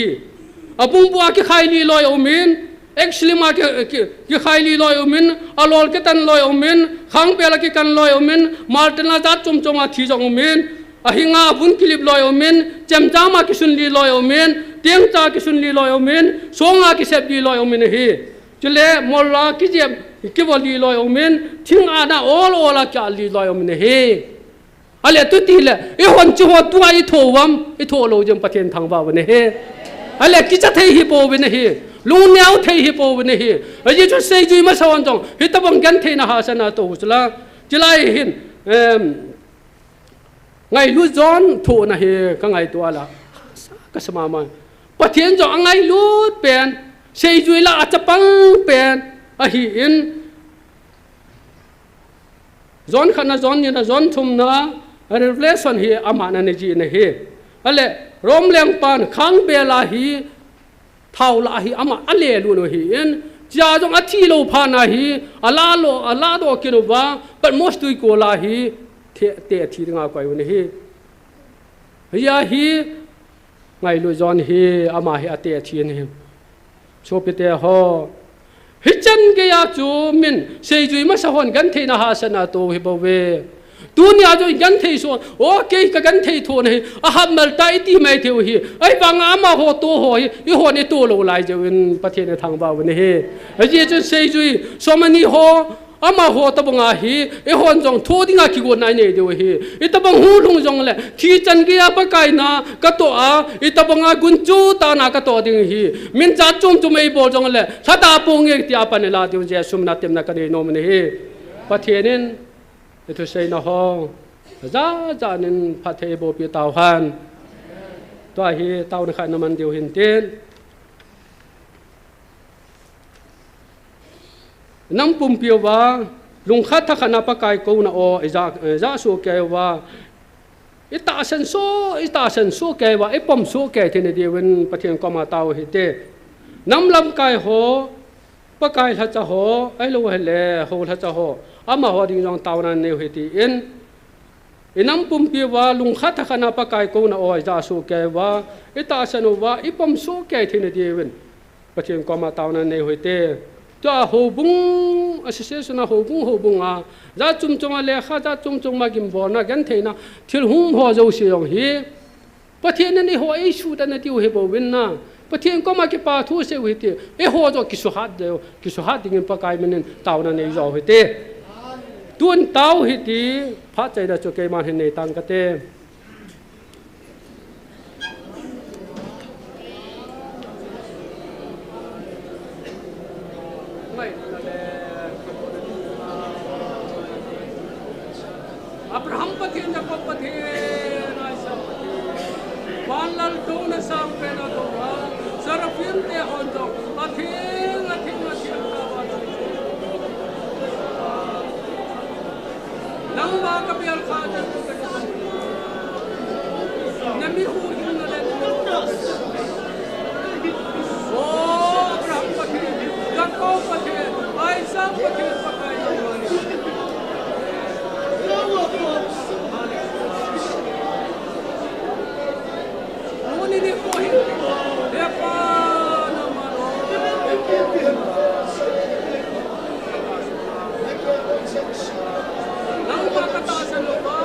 S8: apung bua ki khai li loi omin actually ma ki khai li loi omin alol ke tan loi omin khang pela ki kan loi omin martena jat chum chuma thi jong omin ahinga bun kilip loi omin chamcha ma ki sun li loi omin tiang cha ki sun li loi omin songa ki sep li loi omin hi chule molla ki je ki bol li loi omin thing ana all ola ka li loi omin hi อะไรตุตีเลยไอ้คนจีหัวตัวไอ้โถวัมไอ้โถโลจงประเทศทางบ่าวนี่เฮอะไรกิจเทฮิโปวินเฮลุงเนียวเทฮิโปวินเฮไอ้จุดเซจุยมาสวรรค์จงฮิตบังกันเทนะฮาสนาโตอุสละจิไลหินไงรู้จอนโถนะเฮก็ไงตัวละก็สมามาประเทศจงไงรู้เป็นเซจุยละอาจจะปังเป็นอะหินจอนขณะจอนนี่นะจอนทุ่มนะเรื่องเล่ส่วนเฮอามานันจีนะเฮอะไรรวมเลี้ยงปานขังเบลาฮีเท่าลาฮีอามาอะไรลูนฮีอินจ้าจงอธิโลพานาฮีอัลลาโดกินุบะปัดมอสตุยโกลาฮีเตะทีงาควายวันฮียาฮีไงลูจอนฮีอามาฮีเตะทีนี่โชปิเตะฮอฮิจันเกียจูมินเซจุยมาสะฮอนกันเทนะฮาสนาโตฮิบเวตัวนี้อาจจะกันเทส่วนโอเคก็กันเททวนให้อาหารมัลตาอิติไม่เที่ยวฮีไอ้บางอามาหัวตัวหัวอีหัวนี่ตัวโลลายจะเป็นประเทศในทางบ่าวนี่เฮไอ้เจ้าเซจุยสมัยนี้หัวอามาหัวตะบังอาฮีไอ้หัวจงทั่วดิ้งอาคิกวนายเนี่ยเดียวฮีไอ้ตะบังหูลุงจงเลยที่จันเกียปะไก่นาก็ตัวไอ้ตะบังอากุนจูตานาก็ตัวดิ้งฮีมินจัดจุ่มไอ้บอลจงเลยถ้าตาปงเอกที่อาปันลาเดียวเจ้าสุมนาเต็มนักเรียนโนมันเฮประเทศนี้itu saya nak hong, janin pakai bopi tahuan, tuah hi tahu nak naman dia hintin, nampun piawa, lungkat tak nak pakai kau na o, ija so kaya ita asan so kaya ipom so kaya tini dia wen patien kau matau hite, namlam kaya ho, pakai saja ho, lo hele ho saja ho. Ama ho ding jong tawanan ne hiti inam pumpi wa lung khat khana pakai ko na oi ja su ke wa ita sanu wa ipom su ke thine diwen pathian ko ma tawanan ne hoite ta ho bung association ho bung a ja chum chum le kha ja chum chum ma gim bo na gan theina thil hum ho jo si yong hi pathian ne ho ai su da na tiu he bo win na pathian ko ma ki pa thu se hiti e ho jo ki su hat ding pakai menen tawanan ne jo hite tuan tahu hiti pat cai dah cukai man henai tang kate mai nale Abraham pathian Jacob pathian Isaac pathian walal do na sang pena do sarafin te honjo pathian Namba kapial khaja nami hu hinna le oh Abraham pathian Jacob pathian Isaac pathian pakai namani muni ni ko hin depa namaro Nang katasan lupa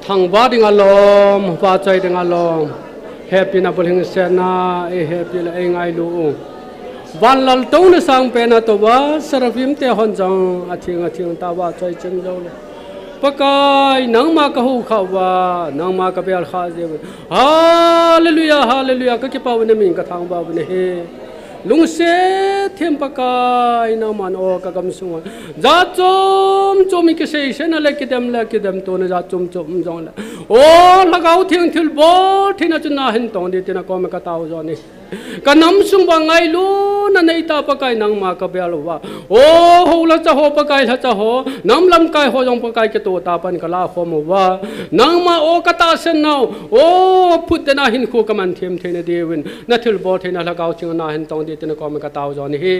S8: thằng vợ đi ngalom vợ chơi đi ngalom happy na boleh ngesena happy la ngai lu van lal tong na sang pe na to ba sarafim te hon jang athing ta wa chơi chân lo le pakai nang ma ka hu kha wa nang ma ka bel kha je hallelujah hallelujah ka ki pa ne min ka thang ba ne he lung se thêm pakai na man o ka gam sung za chom ki se na le ki dem to na za chom jong la o lagau thing thil bo thina chuna hin tong de tina ko ma ka taw zo ni ka nam sung ba ngai lu na nei ta pakai nang ma ka bel wa o ho la cha ho pakai la cha ho nam lam kai ho jong pakai ke to ta pan ka la kho mo wa nang ma o ka ta sen nau o phut de na hin khu ka man them thena de win na thil bo thena lagau ching na hin tong de tina ko ma ka taw zo ni he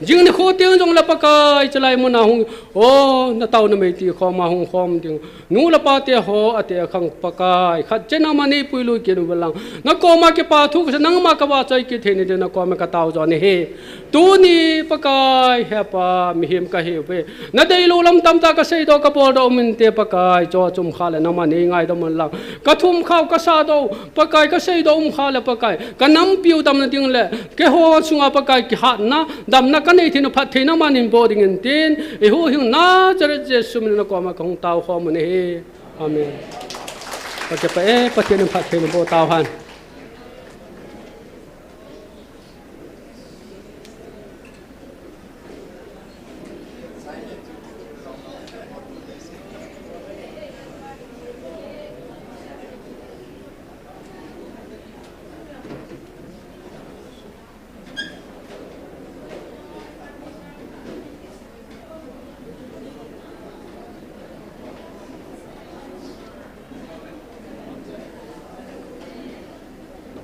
S8: jing ni kho tiang jong la pakai chalai mo na hung o na taw na mei ti kho ma hung khom ting nu la pa te ho ate khang pakai khat chena mani puilu ke nu balang na ko ma ke pa thu nang ma ka wa chai ke theni de na ko ma ka taw zo ni he tu ni pakai he pa mi him ka he pe na dei lu lam tam ta ka sei do ka pol do min te pakai cho chum kha le na ma ni ngai do man lang ka thum khaw ka sa do pakai ka sei do kha le pakai ka nam piu tam na ding le ke ho sunga pakai ki ha na dam na ka nei thinu phat thina ma nin bo ding in tin e ho hing na chare je sum na ko ma kong taw kho mo ni he amen pa ke pa e pa thinu phat thinu bo taw han